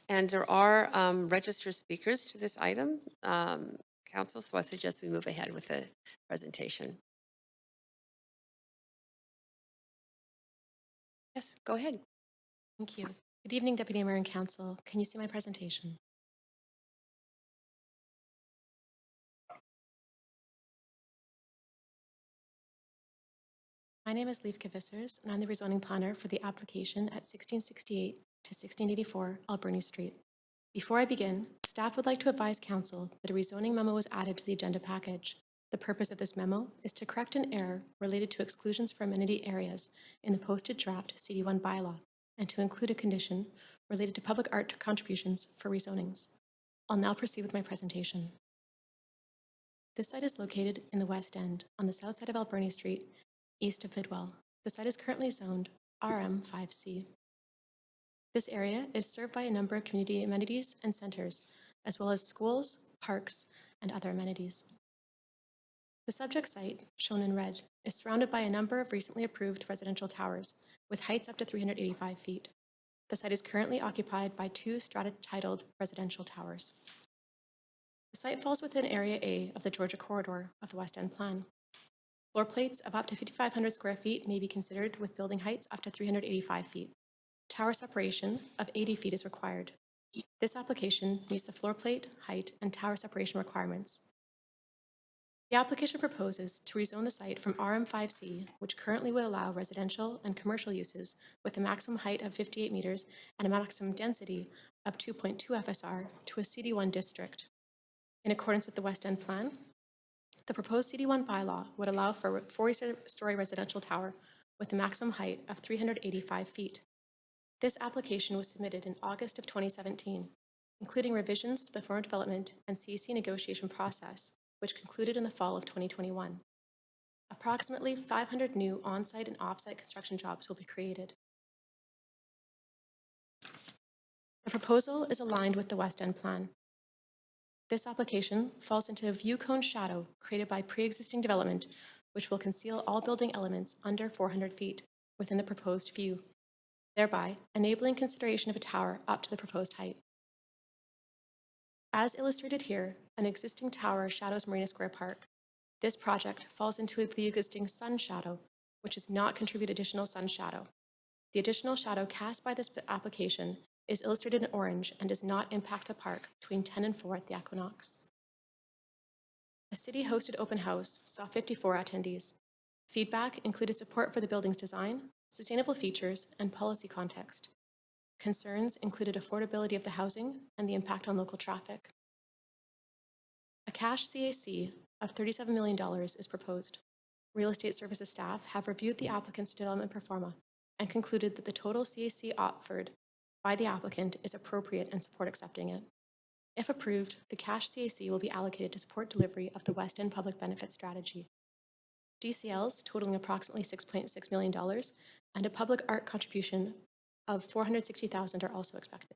And there are registered speakers to this item, council, so I suggest we move ahead with the presentation. Yes, go ahead. Thank you. Good evening, Deputy Mayor and Council. Can you see my presentation? My name is Leifka Vissers, and I'm the rezoning planner for the application at 1668 to 1684 Alberni Street. Before I begin, staff would like to advise Council that a rezoning memo was added to the agenda package. The purpose of this memo is to correct an error related to exclusions for amenity areas in the posted draft CD1 bylaw, and to include a condition related to public art contributions for rezonings. I'll now proceed with my presentation. This site is located in the West End, on the south side of Alberni Street, east of Bidwell. The site is currently zoned RM5C. This area is served by a number of community amenities and centers, as well as schools, parks, and other amenities. The subject site, shown in red, is surrounded by a number of recently approved residential towers with heights up to 385 feet. The site is currently occupied by 2 strata-titled residential towers. The site falls within Area A of the Georgia Corridor of the West End Plan. Floor plates of up to 5,500 square feet may be considered with building heights up to 385 feet. Tower separation of 80 feet is required. This application meets the floor plate, height, and tower separation requirements. The application proposes to rezone the site from RM5C, which currently would allow residential and commercial uses with a maximum height of 58 meters and a maximum density of 2.2 FSR, to a CD1 district. In accordance with the West End Plan, the proposed CD1 bylaw would allow for a 40-story residential tower with a maximum height of 385 feet. This application was submitted in August of 2017, including revisions to the form of development and CAC negotiation process, which concluded in the fall of 2021. Approximately 500 new on-site and off-site construction jobs will be created. The proposal is aligned with the West End Plan. This application falls into a view cone shadow created by pre-existing development, which will conceal all building elements under 400 feet within the proposed view, thereby enabling consideration of a tower up to the proposed height. As illustrated here, an existing tower shadows Marina Square Park. This project falls into the existing sun shadow, which does not contribute additional sun shadow. The additional shadow cast by this application is illustrated in orange and does not impact the park between 10 and 4 at the equinox. A city-hosted open house saw 54 attendees. Feedback included support for the building's design, sustainable features, and policy context. Concerns included affordability of the housing and the impact on local traffic. A cash CAC of $37 million is proposed. Real estate services staff have reviewed the applicant's development pro forma and concluded that the total CAC offered by the applicant is appropriate and support accepting it. If approved, the cash CAC will be allocated to support delivery of the West End Public Benefit Strategy. DCLs totaling approximately $6.6 million and a public art contribution of $460,000 are also expected.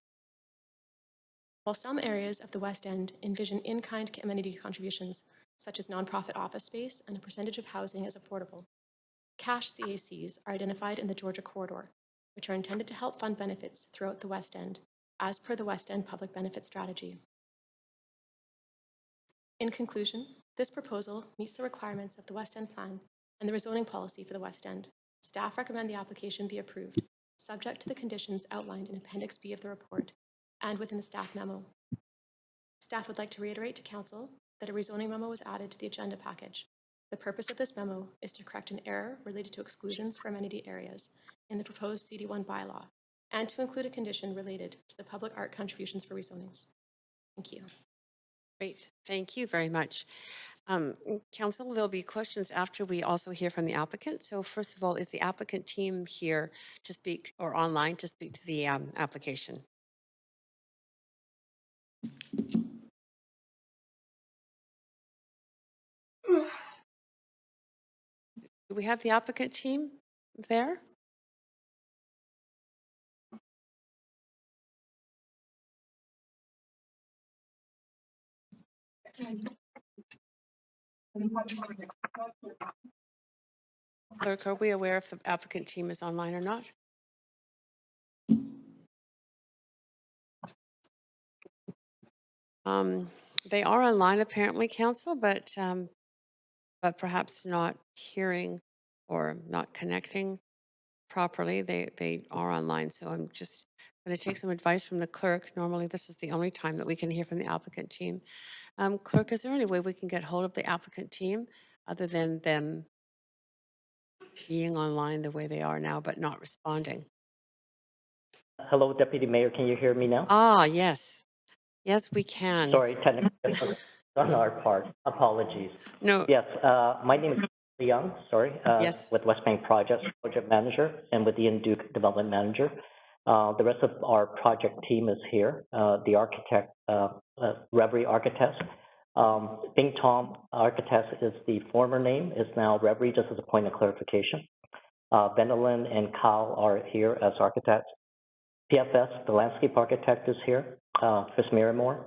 While some areas of the West End envision in-kind amenity contributions, such as nonprofit office space and a percentage of housing as affordable, cash CACs are identified in the Georgia Corridor, which are intended to help fund benefits throughout the West End, as per the West End Public Benefit Strategy. In conclusion, this proposal meets the requirements of the West End Plan and the rezoning policy for the West End. Staff recommend the application be approved, subject to the conditions outlined in Appendix B of the report and within the staff memo. Staff would like to reiterate to Council that a rezoning memo was added to the agenda package. The purpose of this memo is to correct an error related to exclusions for amenity areas in the proposed CD1 bylaw and to include a condition related to the public art contributions for rezonings. Thank you. Great, thank you very much. Council, there'll be questions after we also hear from the applicant. So first of all, is the applicant team here to speak or online to speak to the application? Do we have the applicant team there? Clerk, are we aware if the applicant team is online or not? They are online apparently, Council, but perhaps not hearing or not connecting properly. They are online, so I'm just going to take some advice from the clerk. Normally, this is the only time that we can hear from the applicant team. Clerk, is there any way we can get hold of the applicant team other than them being online the way they are now, but not responding? Hello, Deputy Mayor. Can you hear me now? Ah, yes. Yes, we can. Sorry, technical difficulties on our part. Apologies. No. Yes, my name is Young, Yes. with West Bank Project Manager and with Ian Duke Development Manager. The rest of our project team is here. The architect, Reverie Architects. Bing Tom Architects is the former name, is now Reverie, just as a point of clarification. Vendelin and Kyle are here as architects. PFS, the landscape architect, is here, Chris Miramore.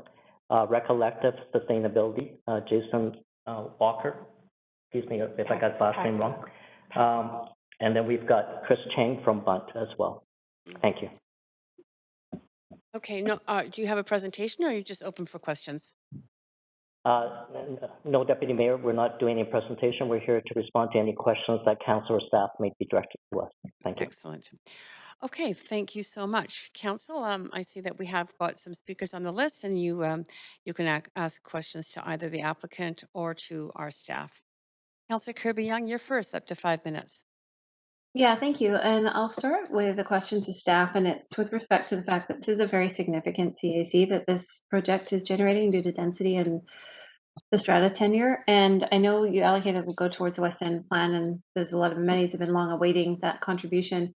Recollective Sustainability, Jason Walker. Excuse me if I got his last name wrong. And then we've got Chris Chang from Bunt as well. Thank you. Okay, no, do you have a presentation or are you just open for questions? No, Deputy Mayor, we're not doing any presentation. We're here to respond to any questions that council or staff may be directed to us. Thank you. Excellent. Okay, thank you so much. Council, I see that we have got some speakers on the list and you can ask questions to either the applicant or to our staff. Councillor Kirby-Young, you're first, up to 5 minutes. Yeah, thank you. And I'll start with a question to staff, and it's with respect to the fact that this is a very significant CAC that this project is generating due to density and the strata tenure. And I know you allocated will go towards the West End plan, and there's a lot of amenities have been long awaiting that contribution.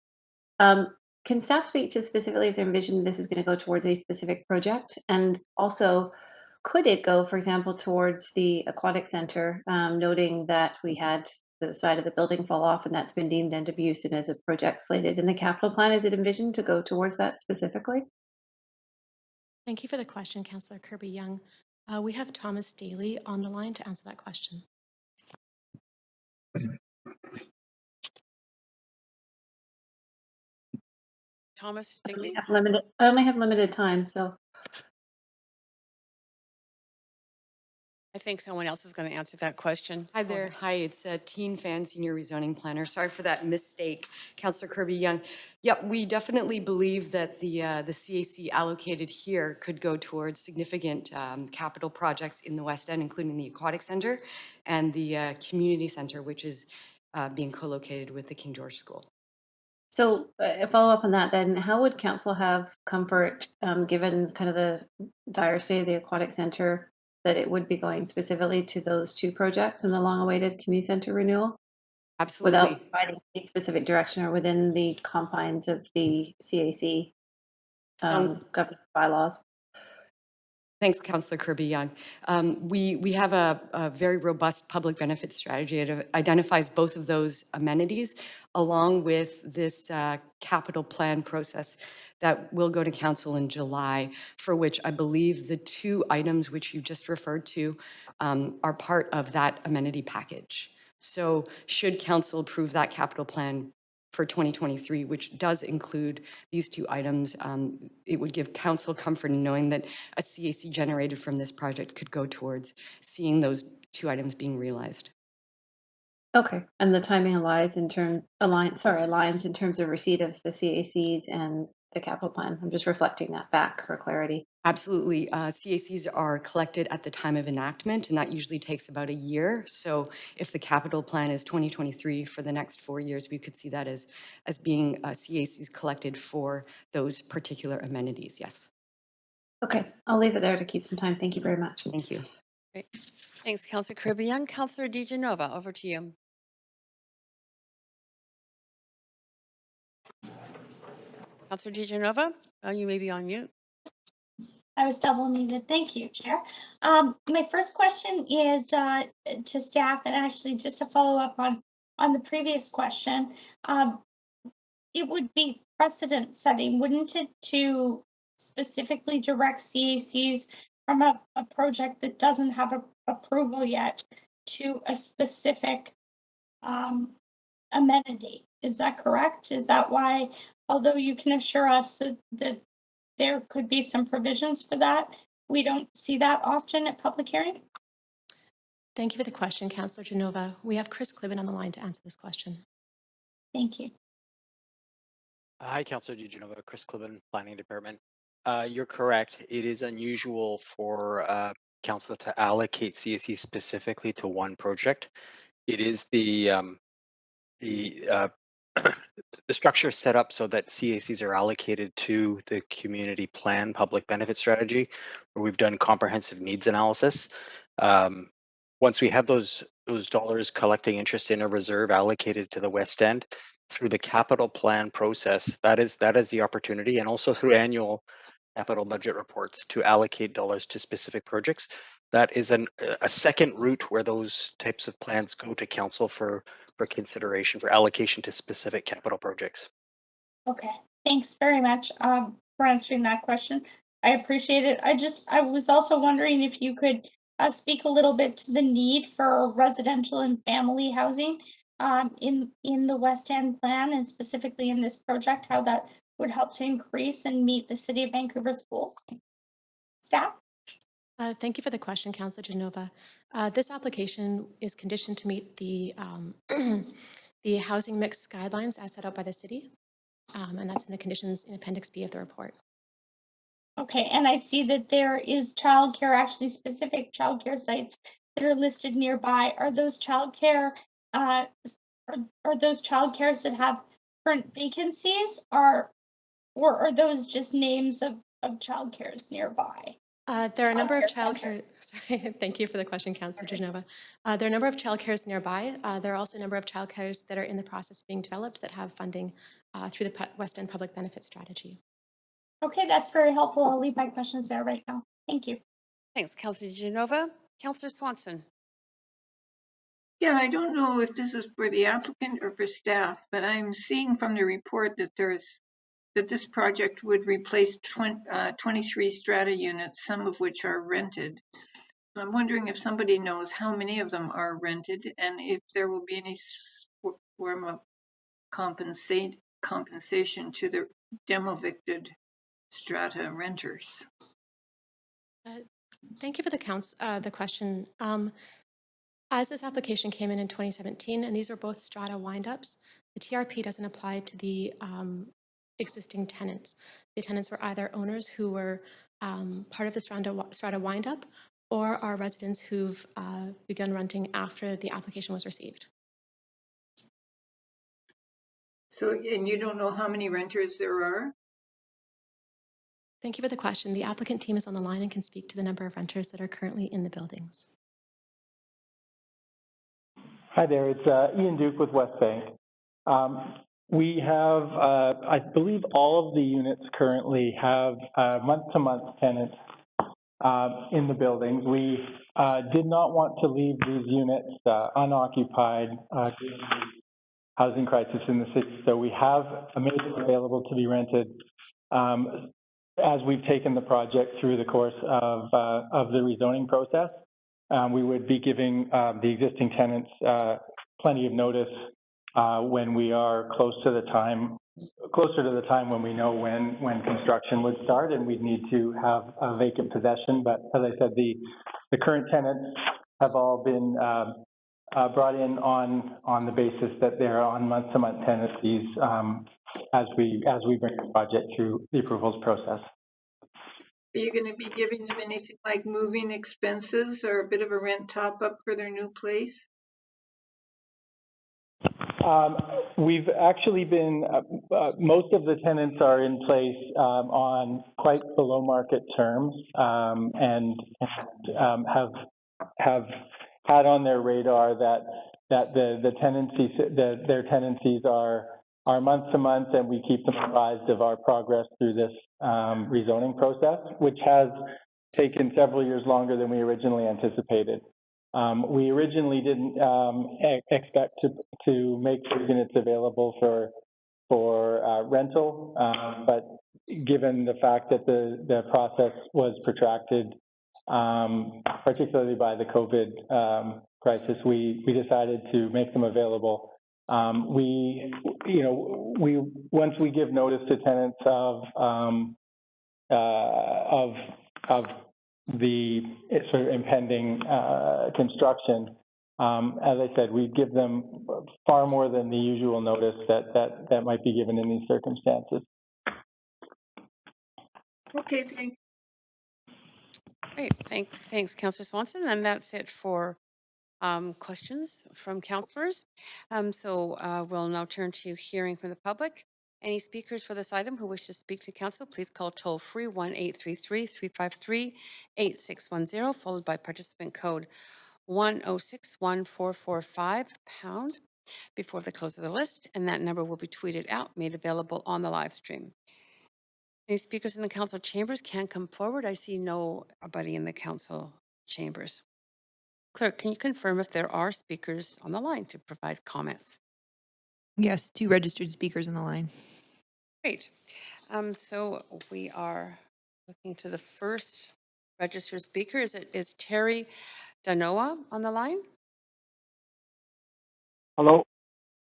Can staff speak to specifically if they envision this is going to go towards a specific project? And also, could it go, for example, towards the aquatic center, noting that we had the side of the building fall off and that's been deemed end of use and as a project slated in the capital plan, is it envisioned to go towards that specifically? Thank you for the question, Councillor Kirby-Young. We have Thomas Daly on the line to answer that question. Thomas, I only have limited time, so. I think someone else is going to answer that question. Hi there. Hi, it's Teen Fan, Senior Rezoning Planner. Sorry for that mistake, Councillor Kirby-Young. Yep, we definitely believe that the CAC allocated here could go towards significant capital projects in the West End, including the Aquatic Center and the Community Center, which is being co-located with the King George School. So a follow up on that, then how would council have comfort, given kind of the dire state of the aquatic center, that it would be going specifically to those two projects in the long awaited community center renewal? Absolutely. Without providing any specific direction or within the confines of the CAC government bylaws? Thanks, Councillor Kirby-Young. We have a very robust public benefit strategy. It identifies both of those amenities along with this capital plan process that will go to council in July, for which I believe the two items which you just referred to are part of that amenity package. So should council approve that capital plan for 2023, which does include these two items, it would give council comfort in knowing that a CAC generated from this project could go towards seeing those two items being realized. Okay, and the timing aligns in terms of receipt of the CACs and the capital plan. I'm just reflecting that back for clarity. Absolutely. CACs are collected at the time of enactment, and that usually takes about a year. So if the capital plan is 2023 for the next 4 years, we could see that as being CACs collected for those particular amenities, yes. Okay, I'll leave it there to keep some time. Thank you very much. Thank you. Great. Thanks, Councillor Kirby-Young. Councillor DiGenova, over to you. Councillor DiGenova, you may be on mute. I was double muted. Thank you, Chair. My first question is to staff, and actually just to follow up on the previous question. It would be precedent setting, wouldn't it, to specifically direct CACs from a project that doesn't have approval yet to a specific amenity? Is that correct? Is that why, although you can assure us that there could be some provisions for that, we don't see that often at public hearing? Thank you for the question, Councillor Genova. We have Chris Cliven on the line to answer this question. Thank you. Hi, Councillor DiGenova, Chris Cliven, Planning Department. You're correct. It is unusual for council to allocate CAC specifically to one project. It is the structure set up so that CACs are allocated to the community plan public benefit strategy, where we've done comprehensive needs analysis. Once we have those dollars collecting interest in a reserve allocated to the West End through the capital plan process, that is the opportunity, and also through annual capital budget reports to allocate dollars to specific projects. That is a second route where those types of plans go to council for consideration for allocation to specific capital projects. Okay, thanks very much for answering that question. I appreciate it. I was also wondering if you could speak a little bit to the need for residential and family housing in the West End plan and specifically in this project, how that would help to increase and meet the City of Vancouver's goals. Staff? Thank you for the question, Councillor Genova. This application is conditioned to meet the the housing mix guidelines as set out by the city, and that's in the conditions in Appendix B of the report. Okay, and I see that there is childcare, actually specific childcare sites that are listed nearby. Are those childcare, are those childcares that have current vacancies, or are those just names of childcares nearby? There are a number of Childcare childcare. Sorry, thank you for the question, Councillor Genova. There are a number of childcares nearby. There are also a number of childcares that are in the process of being developed that have funding through the West End Public Benefit Strategy. Okay, that's very helpful. I'll leave my questions there right now. Thank you. Thanks, Councillor Genova. Councillor Swanson. Yeah, I don't know if this is for the applicant or for staff, but I'm seeing from the report that this project would replace 23 strata units, some of which are rented. So I'm wondering if somebody knows how many of them are rented and if there will be any form of compensation to the demo-evicted strata renters. Thank you for the question. As this application came in 2017, and these are both strata wind-ups, the TRP doesn't apply to the existing tenants. The tenants were either owners who were part of the strata wind-up or are residents who've begun renting after the application was received. So, and you don't know how many renters there are? Thank you for the question. The applicant team is on the line and can speak to the number of renters that are currently in the buildings. Hi there, it's Ian Duke with West Bank. We have, I believe all of the units currently have month-to-month tenants in the buildings. We did not want to leave these units unoccupied given the housing crisis in the city. So we have made them available to be rented as we've taken the project through the course of the rezoning process. We would be giving the existing tenants plenty of notice when we are closer to the time when we know when construction would start, and we'd need to have a vacant possession. But as I said, the current tenants have all been brought in on the basis that they're on month-to-month tenancies as we bring the project through the approvals process. Are you going to be giving them anything like moving expenses or a bit of a rent top-up for their new place? We've actually been, most of the tenants are in place on quite below market terms and have had on their radar that their tenancies are month to month, and we keep them apprised of our progress through this rezoning process, which has taken several years longer than we originally anticipated. We originally didn't expect to make the units available for rental, but given the fact that the process was protracted, particularly by the COVID crisis, we decided to make them available. Once we give notice to tenants of the sort of impending construction, as I said, we give them far more than the usual notice that might be given in these circumstances. Okay, thanks. Great, thanks, Councillor Swanson, and that's it for questions from councillors. We'll now turn to hearing from the public. Any speakers for this item who wish to speak to council, please call toll-free 1-833-353-8610, followed by participant code 1061445# before the close of the list, and that number will be tweeted out, made available on the live stream. Any speakers in the council chambers can come forward. I see nobody in the council chambers. Clerk, can you confirm if there are speakers on the line to provide comments? Yes, 2 registered speakers on the line. Great. So we are Looking to the first registered speaker, is Terry Danoa on the line? Hello.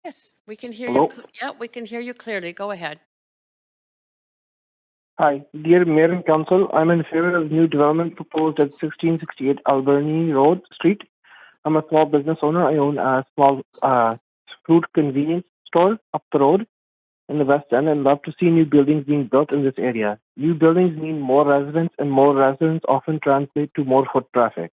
Yes, we can hear you. Hello. Yeah, we can hear you clearly. Go ahead. Hi, dear Mayor and Council. I'm in favor of new development proposed at 1668 Alberni Road Street. I'm a small business owner. I own a small fruit convenience store up the road in the West End and love to see new buildings being built in this area. New buildings mean more residents, and more residents often translate to more foot traffic.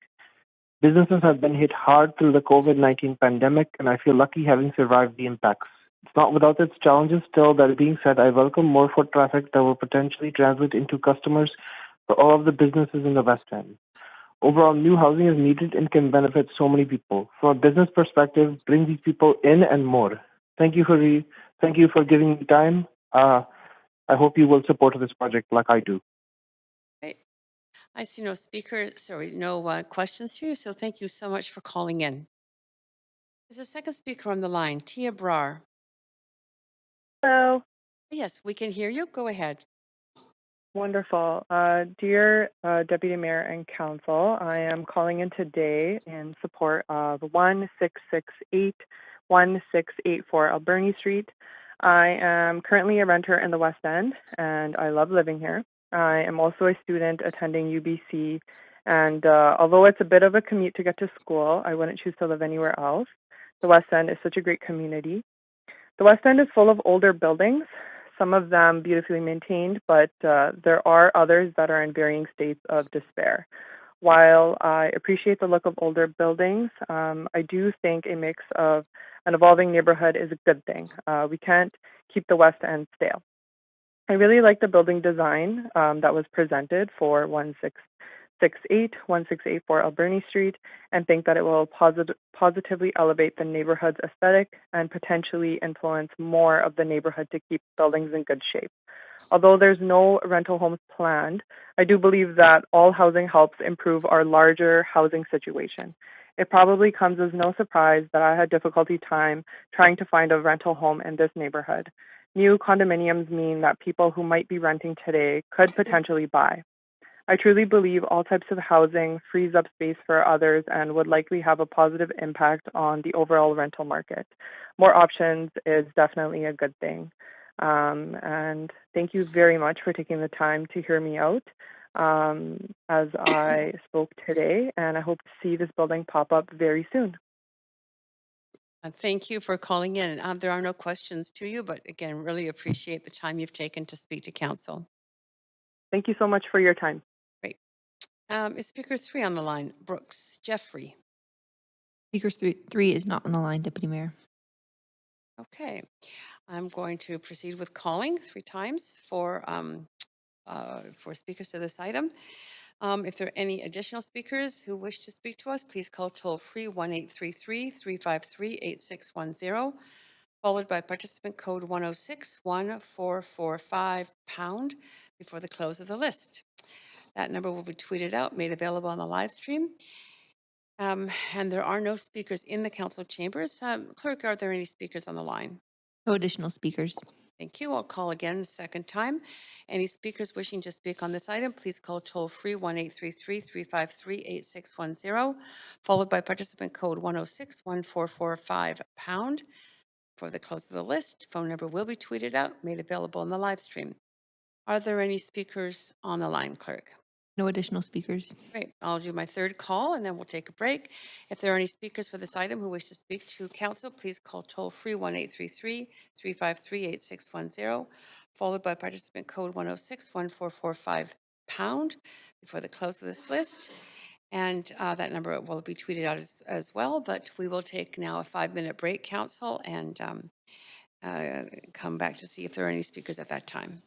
Businesses have been hit hard through the COVID-19 pandemic, and I feel lucky having survived the impacts. It's not without its challenges. Still, that being said, I welcome more foot traffic that will potentially translate into customers for all of the businesses in the West End. Overall, new housing is needed and can benefit so many people. From a business perspective, bring these people in and more. Thank you for giving me time. I hope you will support this project like I do. Right. I see no questions to you, so thank you so much for calling in. There's a second speaker on the line, Tia Brar. Hello. Yes, we can hear you. Go ahead. Wonderful. Dear Deputy Mayor and Council, I am calling in today in support of 1684 Alberni Street. I am currently a renter in the West End, and I love living here. I am also a student attending UBC, and although it's a bit of a commute to get to school, I wouldn't choose to live anywhere else. The West End is such a great community. The West End is full of older buildings, some of them beautifully maintained, but there are others that are in varying states of despair. While I appreciate the look of older buildings, I do think a mix of an evolving neighborhood is a good thing. We can't keep the West End stale. I really like the building design that was presented for 1684 Alberni Street, and think that it will positively elevate the neighborhood's aesthetic and potentially influence more of the neighborhood to keep buildings in good shape. Although there's no rental homes planned, I do believe that all housing helps improve our larger housing situation. It probably comes as no surprise that I had difficulty trying to find a rental home in this neighborhood. New condominiums mean that people who might be renting today could potentially buy. I truly believe all types of housing frees up space for others and would likely have a positive impact on the overall rental market. More options is definitely a good thing. And thank you very much for taking the time to hear me out as I spoke today, and I hope to see this building pop up very soon. Thank you for calling in. There are no questions to you, but again, really appreciate the time you've taken to speak to council. Thank you so much for your time. Great. Is speaker 3 on the line? Brooks Jeffrey. Speaker three is not on the line, Deputy Mayor. Okay. I'm going to proceed with calling 3 times for speakers to this item. If there are any additional speakers who wish to speak to us, please call toll-free 1-833-353-8610, followed by participant code 106-1445# before the close of the list. That number will be tweeted out, made available on the live stream. And there are no speakers in the council chambers. Clerk, are there any speakers on the line? No additional speakers. Thank you. I'll call again a second time. Any speakers wishing to speak on this item, please call toll-free 1-833-353-8610, followed by participant code 106-1445# for the close of the list. Phone number will be tweeted out, made available in the live stream. Are there any speakers on the line, Clerk? No additional speakers. Great. I'll do my third call and then we'll take a break. If there are any speakers for this item who wish to speak to council, please call toll-free 1-833-353-8610, followed by participant code 106-1445# before the close of this list. And that number will be tweeted out as well, but we will take now a 5-minute break, council, and come back to see if there are any speakers at that time.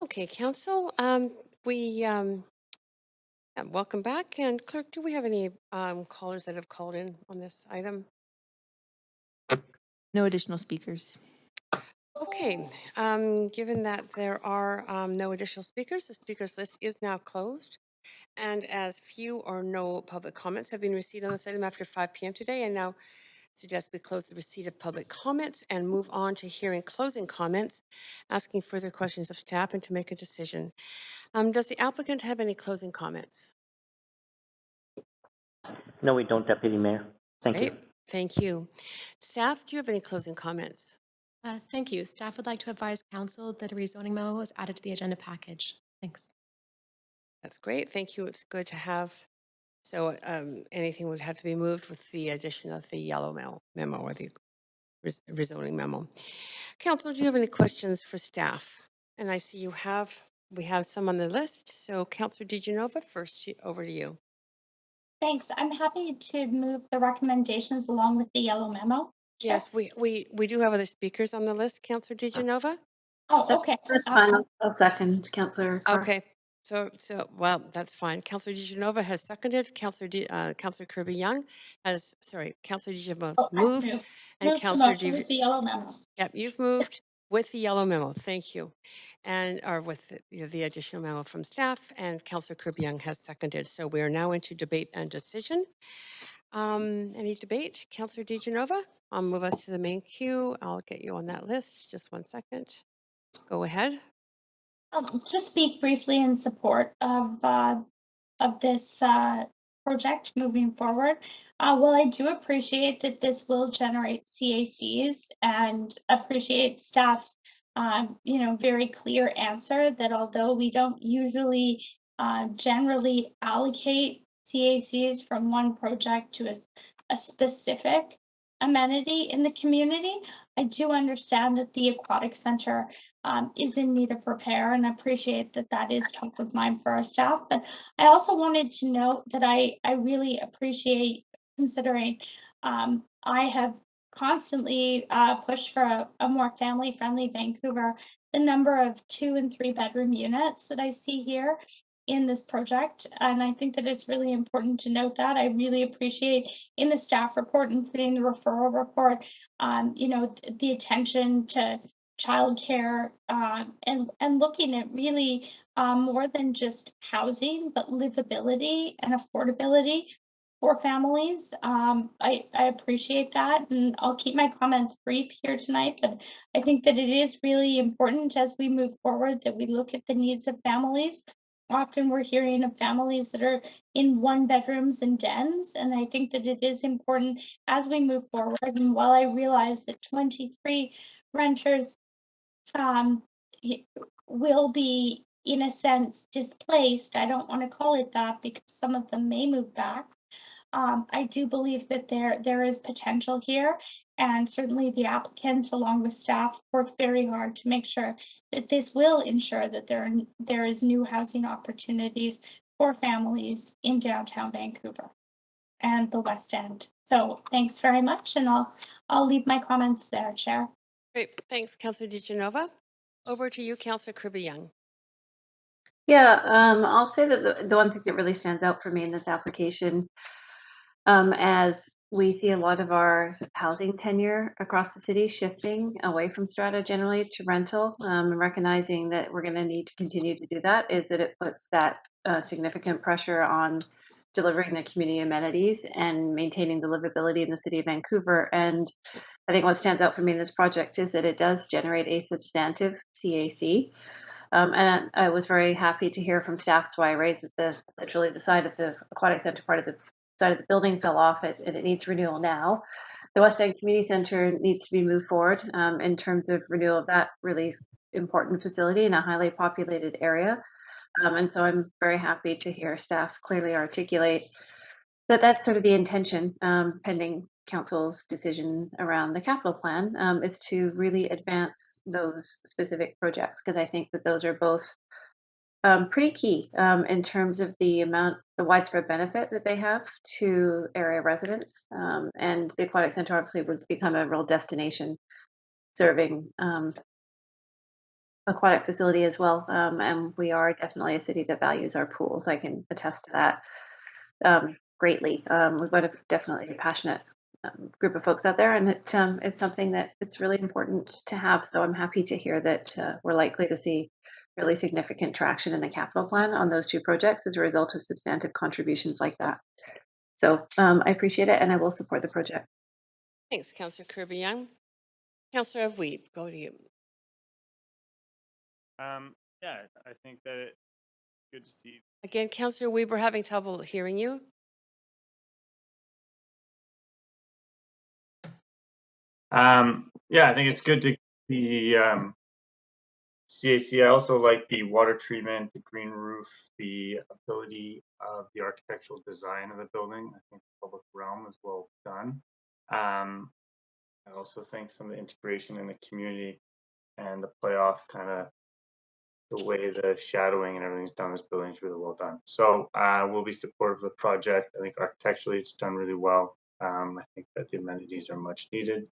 Okay, Council, welcome back. And Clerk, do we have any callers that have called in on this item? No additional speakers. Okay, given that there are no additional speakers, the speakers list is now closed. And as few or no public comments have been received on this item after 5 p.m. today, I now suggest we close the receipt of public comments and move on to hearing closing comments, asking further questions of staff and to make a decision. Does the applicant have any closing comments? No, we don't, Deputy Mayor. Thank you. Great, thank you. Staff, do you have any closing comments? Thank you. Staff would like to advise council that a rezoning memo was added to the agenda package. Thanks. That's great, thank you. It's good to have. So anything would have to be moved with the addition of the yellow memo or the rezoning memo. Council, do you have any questions for staff? And I see we have some on the list. So Councillor DeGenova, first over to you. Thanks. I'm happy to move the recommendations along with the yellow memo. Chair. Yes, we do have other speakers on the list, Councillor DeGenova. Oh, okay. That's fine. I'll second, Councillor Carr. Okay. So well, that's fine. Councillor DeGenova has seconded. Councillor Kirby-Young has, Councillor DeGenova Oh, moved, moved. and Move the Councillor motion with the yellow memo. Yep, you've moved with the yellow memo. Thank you, or with the additional memo from staff, and Councillor Kirby-Young has seconded. So we are now into debate and decision. Any debate, Councillor DeGenova? I'll move us to the main queue. I'll get you on that list. Just 1 second. Go ahead. I'll just speak briefly in support of this project moving forward. Well, I do appreciate that this will generate CACs and appreciate staff's, very clear answer that although we don't usually generally allocate CACs from one project to a specific amenity in the community, I do understand that the aquatic center is in need of repair, and appreciate that that is top of mind for our staff. But I also wanted to note that I really appreciate considering I have constantly pushed for a more family-friendly Vancouver. The number of 2 and 3 bedroom units that I see here in this project, and I think that it's really important to note that. I really appreciate in the staff report, including the referral report, the attention to childcare, and looking at really more than just housing, but livability and affordability for families. I appreciate that, and I'll keep my comments brief here tonight, but I think that it is really important as we move forward that we look at the needs of families. Often we're hearing of families that are in 1 bedrooms and dens, and I think that it is important as we move forward. And while I realize that 23 renters will be, in a sense, displaced. I don't want to call it that because some of them may move back. I do believe that there is potential here, and certainly the applicants, along with staff, worked very hard to make sure that this will ensure that there is new housing opportunities for families in downtown Vancouver and the West End. So thanks very much, and I'll leave my comments there, Chair. Great, thanks, Councillor DeGenova. Over to you, Councillor Kirby-Young. Yeah, I'll say that the one thing that really stands out for me in this application, as we see a lot of our housing tenure across the city shifting away from strata generally to rental, and recognizing that we're going to need to continue to do that, is that it puts that significant pressure on delivering the community amenities and maintaining the livability in the city of Vancouver. And I think what stands out for me in this project is that it does generate a substantive CAC. And I was very happy to hear from staff. That's why I raised that literally the side of the aquatic center part of the side of the building fell off and it needs renewal now. The West End Community Center needs to be moved forward in terms of renewal of that really important facility in a highly populated area. And so I'm very happy to hear staff clearly articulate that that's sort of the intention, pending council's decision around the capital plan, is to really advance those specific projects, because I think that those are both pretty key in terms of the widespread benefit that they have to area residents. And the aquatic center obviously would become a real destination serving aquatic facility as well. And we are definitely a city that values our pools. I can attest to that greatly. We've got definitely a passionate group of folks out there, and it's something that it's really important to have. So I'm happy to hear that we're likely to see really significant traction in the capital plan on those two projects as a result of substantive contributions like that. So I appreciate it, and I will support the project. Thanks, Councillor Kirby-Young. Councillor Weep, go to you. Yeah, I think that it's good to see. Again, Councillor Weep, we're having trouble hearing you. Yeah, I think it's good to see CAC. I also like the water treatment, the green roof, the ability of the architectural design of the building. I think the public realm is well done. I also think some of the integration in the community and the playoff kind of the way the shadowing and everything's done in this building is really well done. So we'll be supportive of the project. I think architecturally it's done really well. I think that the amenities are much needed,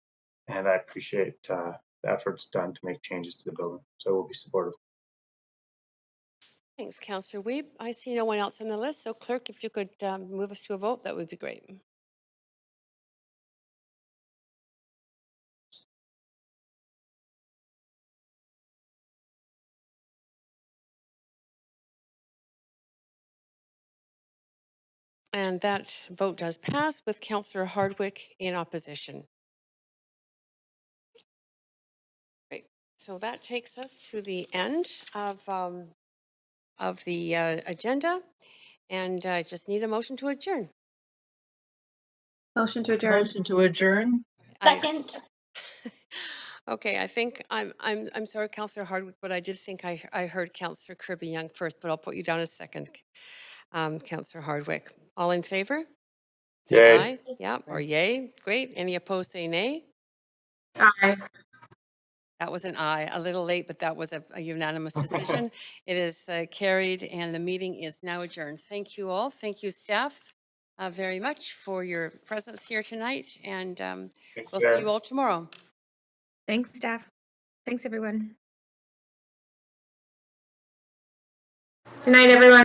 and I appreciate the efforts done to make changes to the building. So we'll be supportive. Thanks, Councillor Weep. I see no one else on the list, so Clerk, if you could move us to a vote, that would be great. And that vote does pass with Councillor Hardwick in opposition. Great. So that takes us to the end of the agenda, and I just need a motion to adjourn. Motion to adjourn. Motion to adjourn. Second. Okay, I think I'm sorry, Councillor Hardwick, but I did think I heard Councillor Kirby-Young first, but I'll put you down as second, Councillor Hardwick. All in favor? Say Yay. aye. Yeah, or yay. Great. Any opposed, say nay. Aye. That was an aye. A little late, but that was a unanimous decision. It is carried, and the meeting is now adjourned. Thank you all. Thank you, staff, very much for your presence here tonight, and we'll see you all tomorrow. Thanks, staff. Thanks, everyone. Good night, everyone.